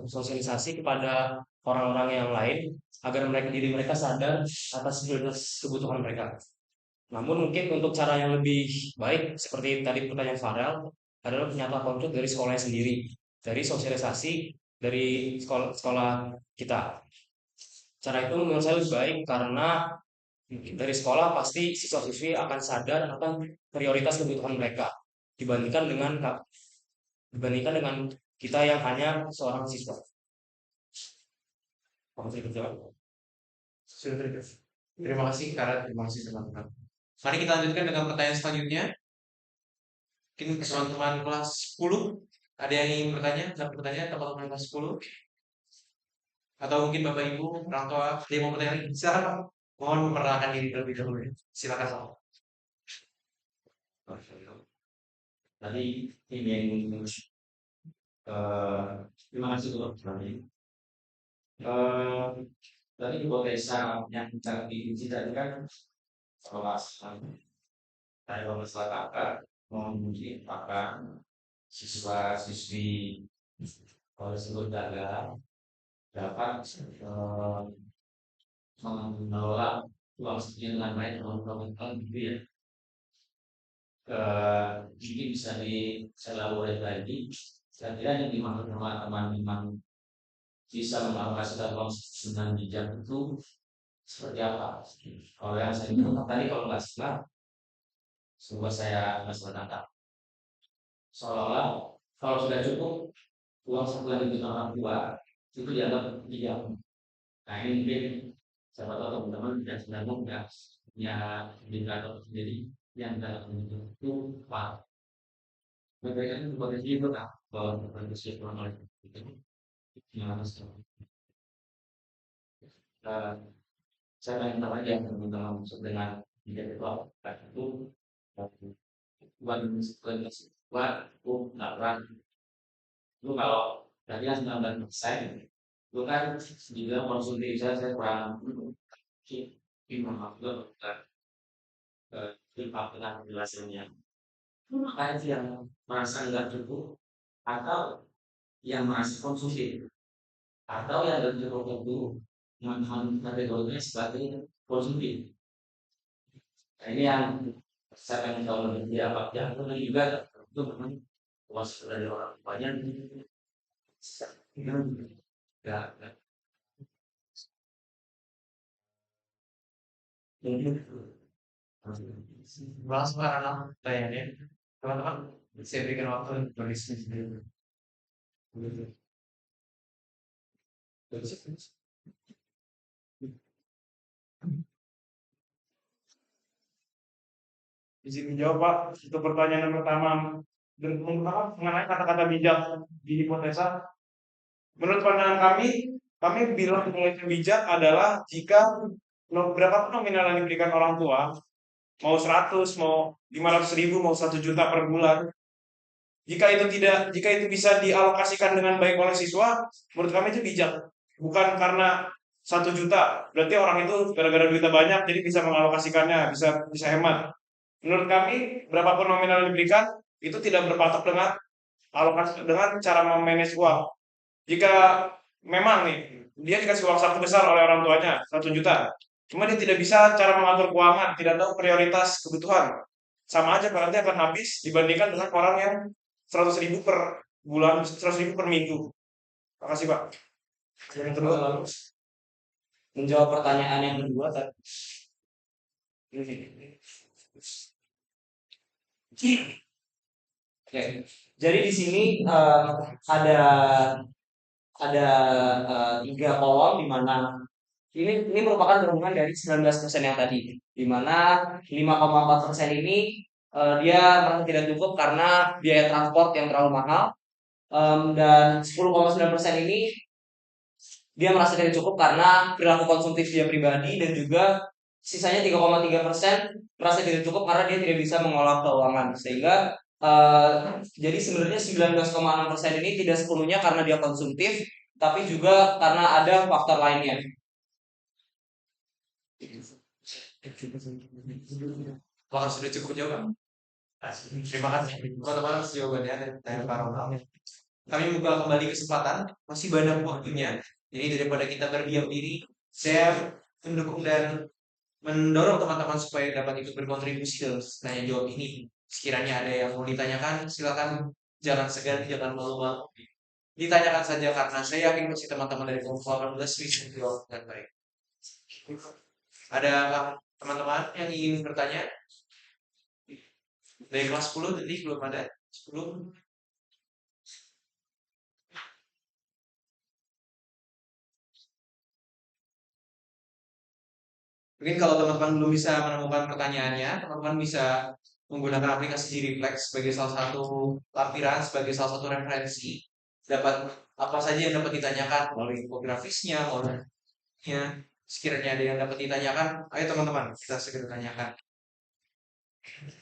sosialisasi kepada orang-orang yang lain agar diri mereka sadar atas prioritas kebutuhan mereka. Namun mungkin untuk cara yang lebih baik seperti tadi pertanyaan Farel adalah nyata konkret dari sekolahnya sendiri, dari sosialisasi dari sekolah kita. Cara itu menurut saya lebih baik karena dari sekolah pasti siswa-siswi akan sadar akan prioritas kebutuhan mereka dibandingkan dengan kita yang hanya seorang siswa. Terima kasih Kara, terima kasih teman-teman. Mari kita lanjutkan dengan pertanyaan selanjutnya. Mungkin teman-teman kelas 10 ada yang ingin bertanya? Ada pertanyaan teman-teman kelas 10? Atau mungkin Bapak Ibu, orang tua, ada yang mau bertanya? Silakan Pak. Mohon memperkenalkan diri terlebih dahulu. Silakan Pak. Tadi ini yang terima kasih untuk tadi. Tadi hipotesa yang kita diuji tadi kan sekolah saya masalah kakak menguji apakah siswa-siswi oleh seluruh daerah dapat mengelola uang sendiri dengan baik dengan gitu ya. Ini bisa dielaborasi lagi. Saya kira yang dimaksud teman-teman memang bisa mengalokasikan uang dengan bijak itu seperti apa? Kalau yang saya bilang tadi kalau nggak salah, semua saya nggak tangkap. Seolah-olah kalau sudah cukup uang sebulan itu orang tua itu dianggap bijak. Nah ini mungkin siapa tahu teman-teman tidak sebenarnya nggak punya indikator sendiri yang dalam itu apa? Mereka itu potensi itu kan bahwa potensi orang oleh itu yang harus saya ingin tahu aja teman-teman maksud dengan intelektual itu bukan nggak pernah lu kalau tadi kan 19% lu kan juga konsumsi saya kurang maksud impact dengan penjelasannya makanya yang merasa nggak cukup atau yang merasa konsumsi atau yang nggak cukup itu memahami kategorinya sebagai konsumsi. Nah, ini yang saya ingin tahu lebih apa yang juga itu memang puas dari orang banyak enggak Langsung karena pertanyaannya, teman-teman saya berikan waktu untuk berdiskusi dulu. Izin menjawab Pak, untuk pertanyaan yang pertama mengenai kata-kata bijak di hipotesa. Menurut pandangan kami bilang mulai bijak adalah jika berapapun nominal yang diberikan orang tua, mau 100, mau 500 ribu, mau 1 juta per bulan, Jika itu bisa dialokasikan dengan baik oleh siswa, menurut kami itu bijak. Bukan karena 1 juta, berarti orang itu gara-gara duitnya banyak, jadi bisa mengalokasikannya, bisa hemat. Menurut kami, berapapun nominal yang diberikan, itu tidak berpatok dengan alokasi dengan cara memanage uang. Jika memang nih, dia dikasih uang saku besar oleh orang tuanya, 1 juta. Cuma dia tidak bisa cara mengatur keuangan, tidak tahu prioritas kebutuhan. Sama aja berarti akan habis dibandingkan dengan orang yang 100.000 per bulan, 100.000 per minggu. Makasih Pak. Yang kedua, Menjawab pertanyaan yang kedua tadi. Oke. Jadi di sini ada ada 3 kolom di mana ini merupakan gabungan dari 19% yang tadi, di mana 5,4% ini dia merasa tidak cukup karena biaya transport yang terlalu mahal. Dan 10,9% ini dia merasa tidak cukup karena perilaku konsumtif dia pribadi, dan juga sisanya 3,3% merasa tidak cukup karena dia tidak bisa mengolah keuangan. Sehingga jadi sebenarnya 19,6% ini tidak sepenuhnya karena dia konsumtif, tapi juga karena ada faktor lainnya. Apakah sudah cukup jawaban? Terima kasih teman-teman atas jawabannya dari Pak Ronald. Kami membuka kembali kesempatan, masih banyak waktunya. Jadi daripada kita berdiam diri, saya mendukung dan mendorong teman-teman supaya dapat ikut berkontribusi dalam tanya jawab ini. Sekiranya ada yang mau ditanyakan, silakan, jangan segan, jangan malu-malu. Ditanyakan saja karena saya yakin pasti teman-teman dari kelompok 18 bisa menjawab dengan baik. Ada teman-teman yang ingin bertanya? Dari kelas 10 tadi belum ada. 10. Mungkin kalau teman-teman belum bisa menemukan pertanyaannya, teman-teman bisa menggunakan aplikasi Jiriflex sebagai salah satu lampiran, sebagai salah satu referensi. Dapat apa saja yang dapat ditanyakan melalui infografisnya, melalui sekiranya ada yang dapat ditanyakan, ayo teman-teman kita segera tanyakan.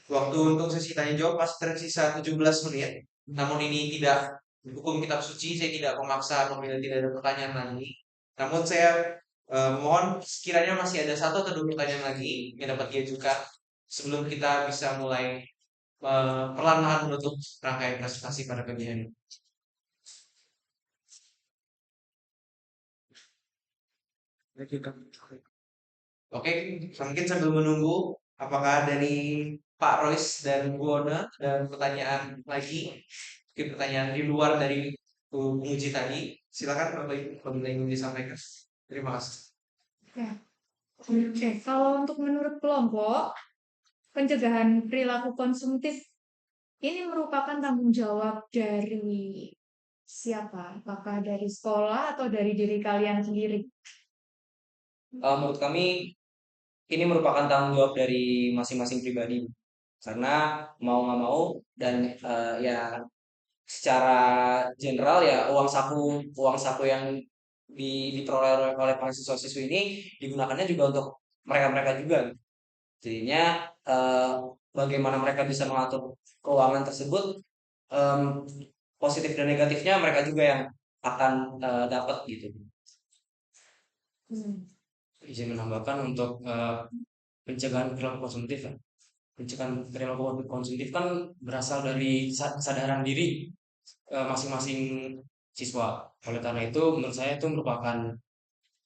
Waktu untuk sesi tanya jawab masih tersisa 17 menit. Namun ini tidak hukum kitab suci, saya tidak memaksa apabila tidak ada pertanyaan lagi. Namun saya mohon sekiranya masih ada 1 atau 2 pertanyaan lagi yang dapat diajukan sebelum kita bisa mulai perlahan-lahan menutup rangkaian presentasi pada pagi hari. Oke, mungkin sambil menunggu apakah dari Pak Royce dan Bu Ona dan pertanyaan lagi, mungkin pertanyaan di luar dari penguji tadi, silakan Bapak Ibu kalau ingin disampaikan. Terima kasih. Oke, kalau untuk menurut kelompok, pencegahan perilaku konsumtif ini merupakan tanggung jawab dari siapa? Apakah dari sekolah atau dari diri kalian sendiri? Menurut kami ini merupakan tanggung jawab dari masing-masing pribadi, karena mau nggak mau dan ya secara general ya uang saku yang diperoleh oleh para siswa-siswi ini digunakannya juga untuk mereka-mereka juga. Jadinya bagaimana mereka bisa mengatur keuangan tersebut, positif dan negatifnya mereka juga yang akan dapat gitu. Izin menambahkan untuk pencegahan perilaku konsumtif ya. Pencegahan perilaku konsumtif kan berasal dari kesadaran diri masing-masing siswa. Oleh karena itu menurut saya itu merupakan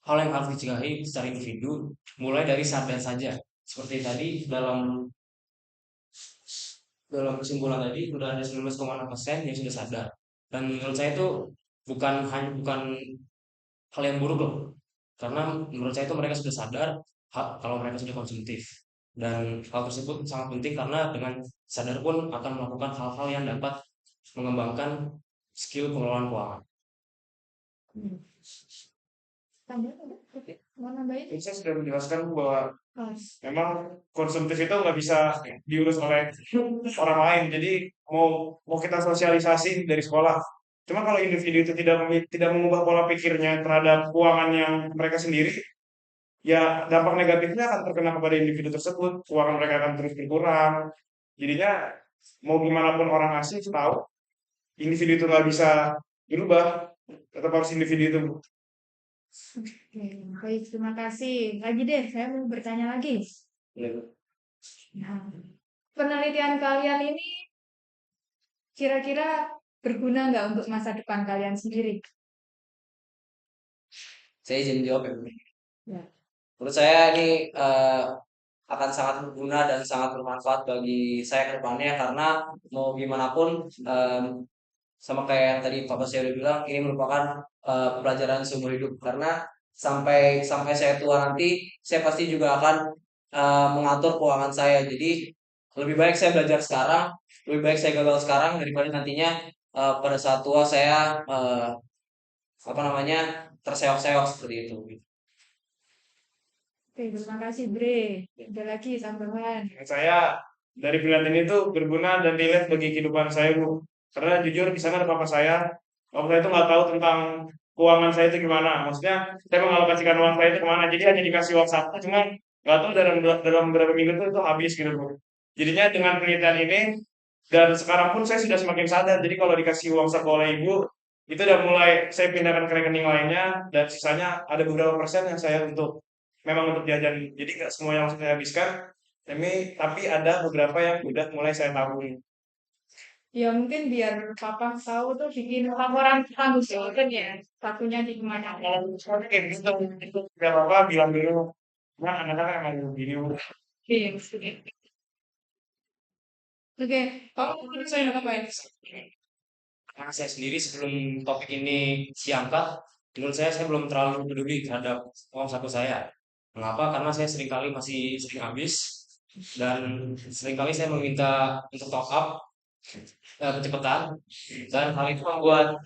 hal yang harus dicegahi secara individu, mulai dari sadar saja. Seperti tadi dalam kesimpulan tadi sudah ada 19,6% yang sudah sadar. Dan menurut saya itu bukan hal yang buruk loh. Karena menurut saya itu mereka sudah sadar kalau mereka sudah konsumtif. Dan hal tersebut sangat penting karena dengan sadar pun akan melakukan hal-hal yang dapat mengembangkan skill pengelolaan keuangan. Mau nambahin? Saya sudah menjelaskan bahwa Oh, memang konsumtif itu nggak bisa diurus oleh orang lain. Jadi mau kita sosialisasi dari sekolah. Cuma kalau individu itu tidak mengubah pola pikirnya terhadap keuangan yang mereka sendiri, ya dampak negatifnya akan terkena kepada individu tersebut. Keuangan mereka akan terus berkurang. Jadinya mau gimana pun orang asing tahu, individu itu nggak bisa berubah, tetap harus individu itu. Oke, baik, terima kasih. Lagi deh, saya mau bertanya lagi. Nah, penelitian kalian ini kira-kira berguna nggak untuk masa depan kalian sendiri? Saya izin jawab ya. Ya. Menurut saya ini akan sangat berguna dan sangat bermanfaat bagi saya ke depannya karena mau gimana pun sama kayak yang tadi Papa saya udah bilang ini merupakan pelajaran seumur hidup karena sampai sampai saya tua nanti saya pasti juga akan mengatur keuangan saya. Jadi lebih baik saya belajar sekarang, lebih baik saya gagal sekarang daripada nantinya pada saat tua saya apa namanya terseok-seok seperti itu. Oke, terima kasih Bre. Ada lagi tambahan. Saya dari pilihan ini tuh berguna dan relate bagi kehidupan saya, Bu. Karena jujur di sana ada papa saya itu nggak tahu tentang keuangan saya itu gimana. Maksudnya saya mengalokasikan uang saya itu kemana. Jadi hanya dikasih uang saku, cuma nggak tahu dalam beberapa minggu itu habis gitu, Bu. Jadinya dengan penelitian ini dan sekarang pun saya sudah semakin sadar. Jadi kalau dikasih uang saku oleh ibu, itu udah mulai saya pindahkan ke rekening lainnya dan sisanya ada beberapa persen yang saya memang untuk jajan. Jadi nggak semua yang langsung saya habiskan, tapi ada beberapa yang udah mulai saya tabung. Ya mungkin biar papa tahu tuh bikin laporan tanggung jawab ya. Satunya di mana. Kalau misalnya kayak gitu, itu nggak apa-apa bilang dulu. Nah, anak-anak emang begini. Oke, oke. Kamu menurut saya apa ya? Karena saya sendiri sebelum topik ini diangkat, menurut saya belum terlalu peduli terhadap uang saku saya. Mengapa? Karena saya seringkali masih sering habis dan seringkali saya meminta untuk top up kecepatan dan hal itu membuat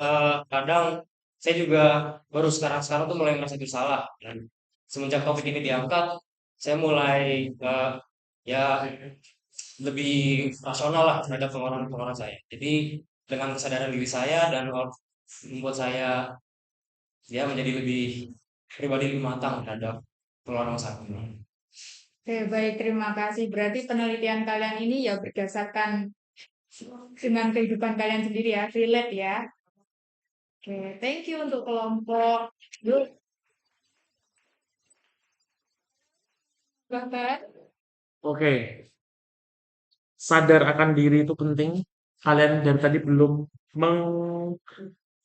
kadang saya juga baru sekarang tuh mulai merasa bersalah dan semenjak topik ini diangkat, saya mulai ya lebih rasional lah terhadap pengeluaran-pengeluaran saya. Jadi dengan kesadaran diri saya dan membuat saya ya menjadi lebih pribadi lebih matang terhadap pengeluaran uang saku ini. Oke, baik. Terima kasih. Berarti penelitian kalian ini ya berdasarkan dengan kehidupan kalian sendiri ya. Relate ya. Oke, thank you untuk kelompok. Yuk. Bahkan Oke, sadar akan diri itu penting. Kalian dari tadi belum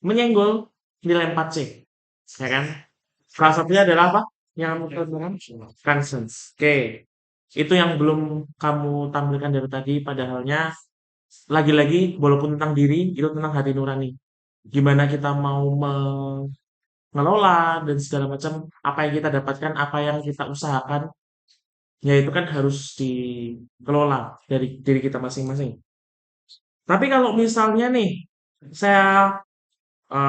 menyenggol nilai 4C, ya kan? Salah satunya adalah apa? Yang kamu katakan conscience. Oke, itu yang belum kamu tampilkan dari tadi. Padahalnya, lagi-lagi, walaupun tentang diri, itu tentang hati nurani. Gimana kita mau mengelola dan segala macam apa yang kita dapatkan, apa yang kita usahakan, ya itu kan harus dikelola dari diri kita masing-masing. Tapi kalau misalnya nih, saya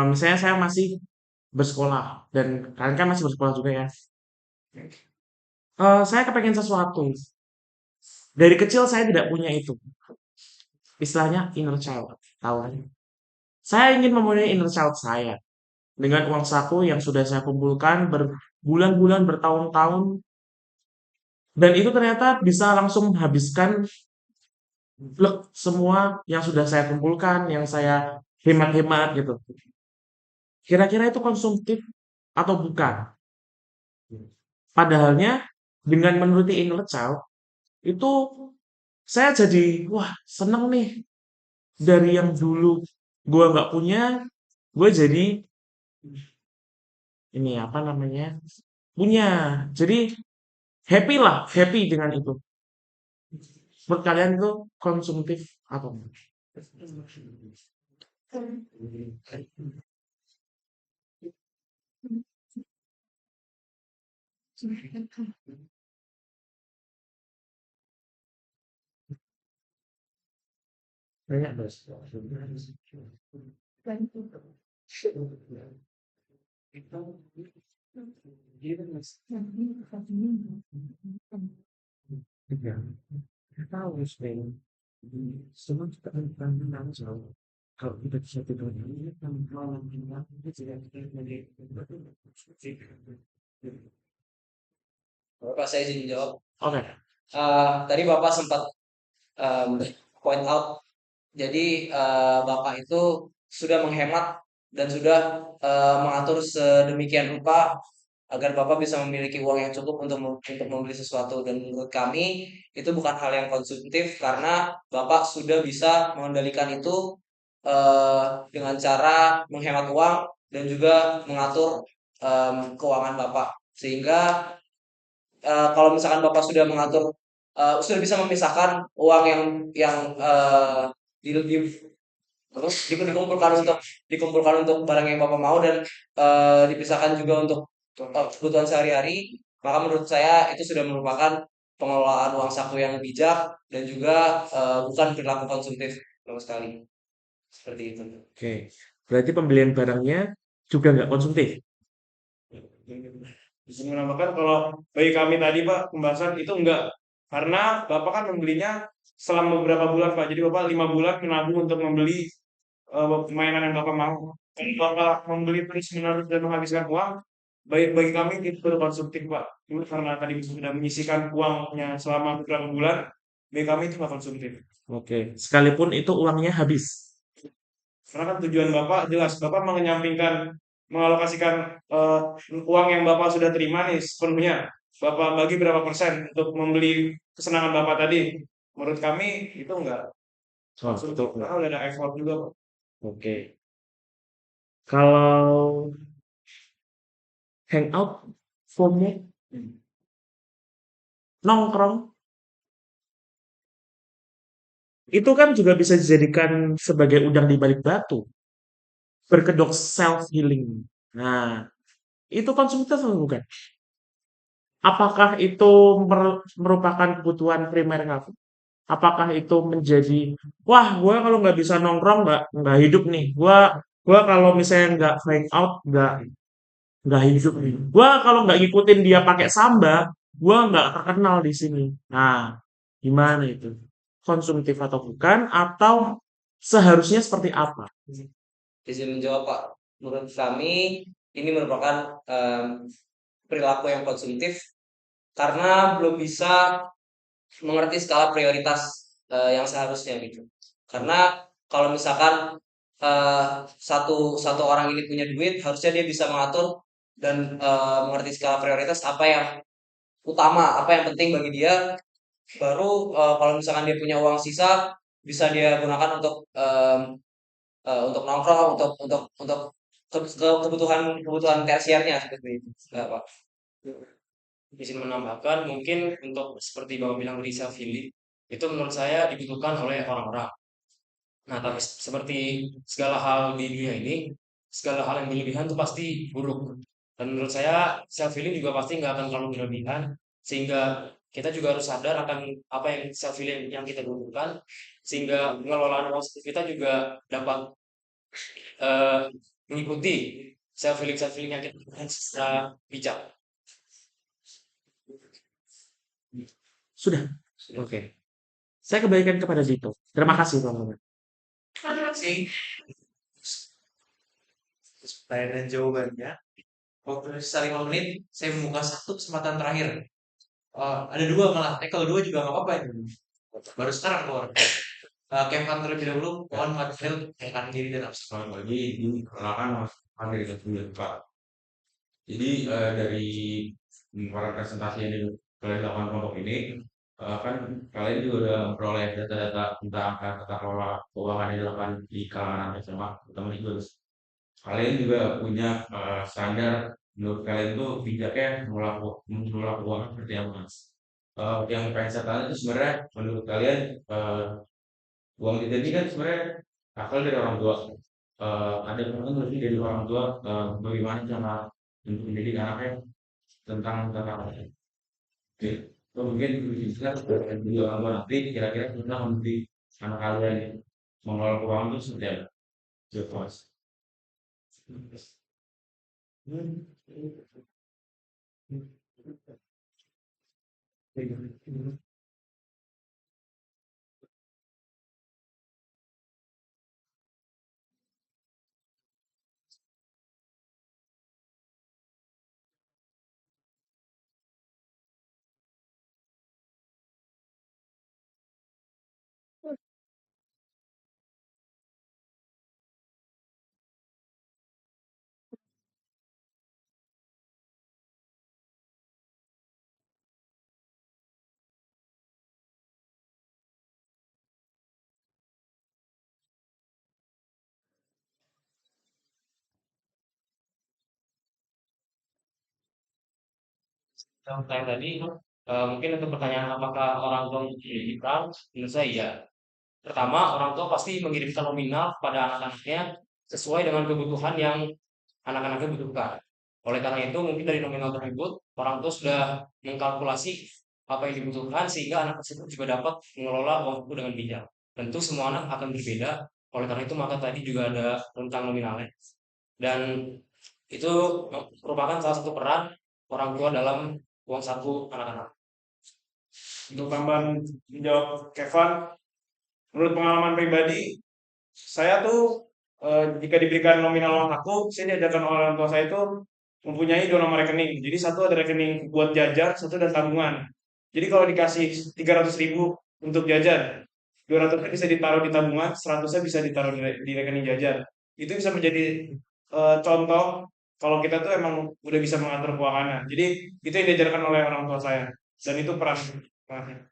misalnya saya masih bersekolah dan kalian kan masih bersekolah juga ya. Saya kepengen sesuatu. Dari kecil saya tidak punya itu. Istilahnya inner child, tahu kan? Saya ingin memenuhi inner child saya dengan uang saku yang sudah saya kumpulkan berbulan-bulan, bertahun-tahun, dan itu ternyata bisa langsung menghabiskan blek semua yang sudah saya kumpulkan, yang saya hemat-hemat gitu. Kira-kira itu konsumtif atau bukan? Padahalnya dengan menuruti inner child itu saya jadi wah seneng nih dari yang dulu gue nggak punya gue jadi ini apa namanya punya jadi happy dengan itu. Menurut kalian itu konsumtif atau enggak? Banyak bos. Iya. Tahu Spain. Semua kita akan langsung. Kalau kita bisa tidur ini, kan malam ini kita tidak menjadi Bapak saya izin jawab. Oke. Tadi Bapak sempat point out Jadi Bapak itu sudah menghemat dan sudah mengatur sedemikian rupa agar Bapak bisa memiliki uang yang cukup untuk membeli sesuatu, dan menurut kami itu bukan hal yang konsumtif karena Bapak sudah bisa mengendalikan itu dengan cara menghemat uang dan juga mengatur keuangan Bapak, sehingga kalau misalkan Bapak sudah mengatur, sudah bisa memisahkan uang yang terus dikumpulkan untuk barang yang Bapak mau, dan dipisahkan juga untuk kebutuhan sehari-hari, maka menurut saya itu sudah merupakan pengelolaan uang saku yang bijak dan juga bukan perilaku konsumtif sama sekali. Seperti itu. Oke, berarti pembelian barangnya juga nggak konsumtif. Bisa menambahkan kalau bagi kami tadi Pak, pembahasan itu enggak. Karena Bapak kan membelinya selama beberapa bulan Pak. Jadi Bapak 5 bulan menabung untuk membeli mainan yang Bapak mau. Kalau Bapak membeli terus-menerus dan menghabiskan uang, bagi kami itu konsumtif Pak. Itu karena tadi sudah menyisihkan uangnya selama beberapa bulan, bagi kami itu nggak konsumtif. Oke, sekalipun itu uangnya habis. Karena kan tujuan Bapak jelas, Bapak menyampingkan mengalokasikan uang yang Bapak sudah terima nih sepenuhnya. Bapak bagi berapa persen untuk membeli kesenangan Bapak tadi. Menurut kami itu enggak. Oh, itu karena udah ada effort juga, Pak. Oke. Kalau hangout formnya nongkrong itu kan juga bisa dijadikan sebagai udang di balik batu, berkedok self healing. Nah, itu konsumtif atau bukan? Apakah itu merupakan kebutuhan primer kamu? Apakah itu menjadi, wah, gue kalau nggak bisa nongkrong nggak hidup nih. Gua kalau misalnya nggak hang out nggak hidup nih. Gua kalau nggak ngikutin dia pakai samba, gua nggak terkenal di sini. Nah, gimana itu? Konsumtif atau bukan? Atau seharusnya seperti apa? Izin menjawab Pak, menurut kami ini merupakan perilaku yang konsumtif karena belum bisa mengerti skala prioritas yang seharusnya gitu. Karena kalau misalkan satu orang ini punya duit, harusnya dia bisa mengatur dan mengerti skala prioritas apa yang utama, apa yang penting bagi dia. Baru kalau misalkan dia punya uang sisa, bisa dia gunakan untuk nongkrong, untuk kebutuhan kebutuhan tersiernya seperti itu. Nggak, Pak. Izin menambahkan, mungkin untuk seperti Bapak bilang tadi self healing, itu menurut saya dibutuhkan oleh orang-orang. Nah, tapi seperti segala hal di dunia ini, segala hal yang berlebihan itu pasti buruk. Dan menurut saya self healing juga pasti nggak akan terlalu berlebihan, sehingga kita juga harus sadar akan apa yang self healing yang kita butuhkan, sehingga pengelolaan uang kita juga dapat eh, mengikuti self healing yang kita butuhkan secara bijak. Sudah. Oke. Saya kembalikan kepada Dito. Terima kasih, teman-teman. Terima kasih. Pertanyaan dan jawabannya. Waktu sisa 5 menit, saya membuka satu kesempatan terakhir. Ada dua malah. Kalau dua juga nggak apa-apa ini. Baru sekarang keluar. Kevin terlebih dahulu, mohon Fadil yang diri dan absen. Selamat pagi, ini perkenalkan Mas Fadil Ketujuh, Pak. Jadi dari para presentasi yang kalian lakukan kelompok ini, kan kalian juga udah memperoleh data-data tentang tata kelola keuangan yang dilakukan di kalangan anak SMA, terutama di Gulus. Kalian juga punya standar menurut kalian tuh bijaknya mengelola keuangan seperti apa, Mas? Yang pengen saya tanya itu sebenarnya menurut kalian uang kita ini kan sebenarnya asal dari orang tua. Ada pengalaman lebih dari orang tua bagaimana cara untuk mendidik anaknya tentang oke. So, mungkin bisa dari orang tua nanti kira-kira tentang mendidik anak kalian mengelola keuangan itu seperti apa? Jelas. Yang pertanyaan tadi, mungkin untuk pertanyaan apakah orang tua memiliki peran? Menurut saya iya. Pertama, orang tua pasti mengirimkan nominal pada anak-anaknya sesuai dengan kebutuhan yang anak-anaknya butuhkan. Oleh karena itu, mungkin dari nominal tersebut, orang tua sudah mengkalkulasi apa yang dibutuhkan sehingga anak tersebut juga dapat mengelola uang itu dengan bijak. Tentu semua anak akan berbeda, oleh karena itu maka tadi juga ada tentang nominalnya. Dan itu merupakan salah satu peran orang tua dalam uang saku anak-anak. Untuk tambahan menjawab Kevin, menurut pengalaman pribadi, saya tuh jika diberikan nominal uang saku, saya diajarkan oleh orang tua saya itu mempunyai 2 nomor rekening. Jadi satu ada rekening buat jajan, satu ada tabungan. Jadi kalau dikasih 300.000 untuk jajan, 200-nya bisa ditaruh di tabungan, 100-nya bisa ditaruh di rekening jajan. Itu bisa menjadi contoh kalau kita tuh emang udah bisa mengatur keuangannya. Jadi itu yang diajarkan oleh orang tua saya. Dan itu perannya.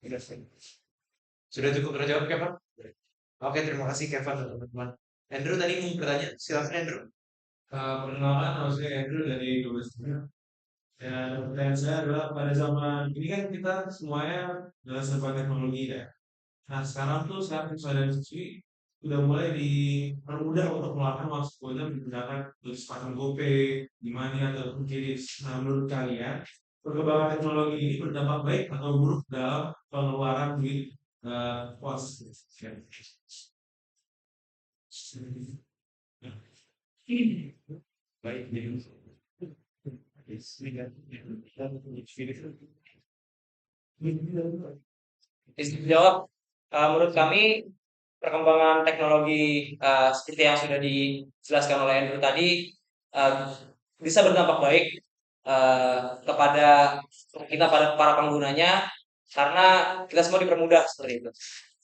Udah sih. Sudah cukup terjawab, Kevin? Oke, terima kasih Kevin dan teman-teman. Andrew tadi mau bertanya, silakan Andrew. Perkenalkan, nama saya Andrew dari Domestika. Dan pertanyaan saya adalah pada zaman ini kan kita semuanya adalah serba teknologi ya. Nah sekarang tuh saat siswa dan siswi sudah mulai dipermudah untuk melakukan uang sekolah menggunakan semacam GoPay, Gimana ataupun Kredit. Nah menurut kalian perkembangan teknologi ini berdampak baik atau buruk dalam pengeluaran duit uang sekolah? Baik, jadi Dijawab, menurut kami perkembangan teknologi seperti yang sudah dijelaskan oleh Andrew tadi bisa berdampak baik kepada kita pada para penggunanya karena kita semua dipermudah seperti itu.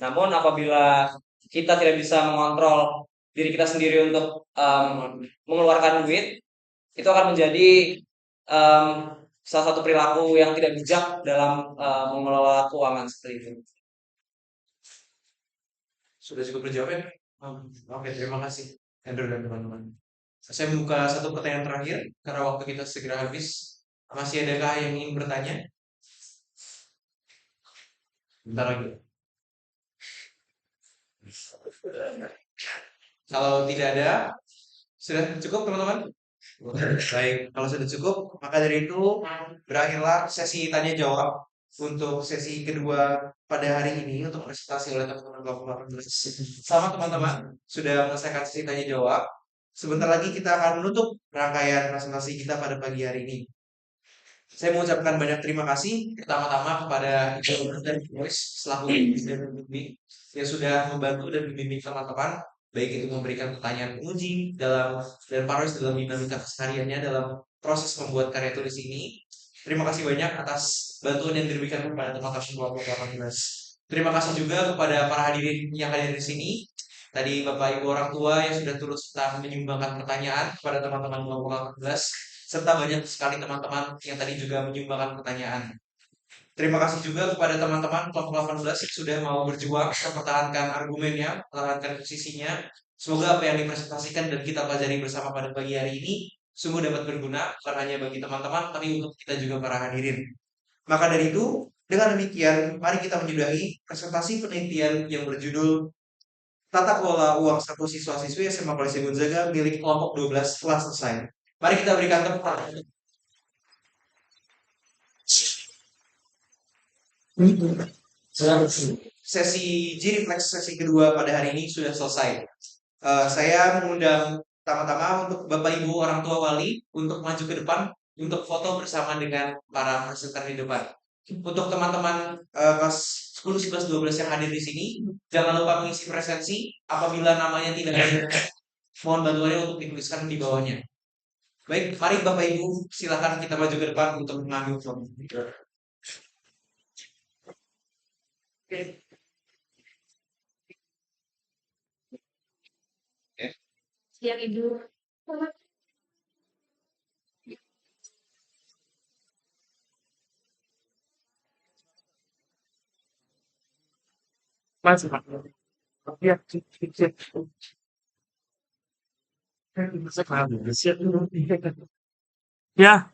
Namun apabila kita tidak bisa mengontrol diri kita sendiri untuk mengeluarkan duit, itu akan menjadi salah satu perilaku yang tidak bijak dalam mengelola keuangan seperti itu. Sudah cukup terjawab ya? Oke, terima kasih Andrew dan teman-teman. Saya membuka satu pertanyaan terakhir karena waktu kita segera habis. Masih adakah yang ingin bertanya? Bentar lagi. Kalau tidak ada, sudah cukup teman-teman? Baik, kalau sudah cukup, maka dari itu berakhirlah sesi tanya jawab untuk sesi kedua pada hari ini untuk presentasi oleh teman-teman kelompok 18. Sama teman-teman sudah menyelesaikan sesi tanya jawab. Sebentar lagi kita akan menutup rangkaian presentasi kita pada pagi hari ini. Saya mengucapkan banyak terima kasih pertama-tama kepada Ibu dan Boys selaku dan pembimbing yang sudah membantu dan membimbing teman-teman baik itu memberikan pertanyaan penguji dalam dan paros dalam dinamika kesehariannya dalam proses membuat karya tulis ini. Terima kasih banyak atas bantuan yang diberikan kepada teman-teman kelompok 18. Terima kasih juga kepada para hadirin yang hadir di sini. Tadi Bapak Ibu orang tua yang sudah turut serta menyumbangkan pertanyaan kepada teman-teman kelompok 18 serta banyak sekali teman-teman yang tadi juga menyumbangkan pertanyaan. Terima kasih juga kepada teman-teman kelompok 18 yang sudah mau berjuang mempertahankan argumennya, mempertahankan posisinya. Semoga apa yang dipresentasikan dan kita pelajari bersama pada pagi hari ini sungguh dapat berguna bukan hanya bagi teman-teman tapi untuk kita juga para hadirin. Maka dari itu, dengan demikian mari kita menyudahi presentasi penelitian yang berjudul Tata Kelola Uang Saku Siswa-siswi SMA Polisi Gonzaga milik kelompok 12 telah selesai. Mari kita berikan tepuk tangan. Sesi G-Reflex sesi kedua pada hari ini sudah selesai. Saya mengundang pertama-tama untuk Bapak Ibu orang tua wali untuk maju ke depan untuk foto bersama dengan para presenter di depan. Untuk teman-teman kelas 10, 11, 12 yang hadir di sini, jangan lupa mengisi presensi. Apabila namanya tidak ada, mohon bantuannya untuk dituliskan di bawahnya. Baik, mari Bapak Ibu, silakan kita maju ke depan untuk mengambil foto. Siap Ibu. Mas, ya.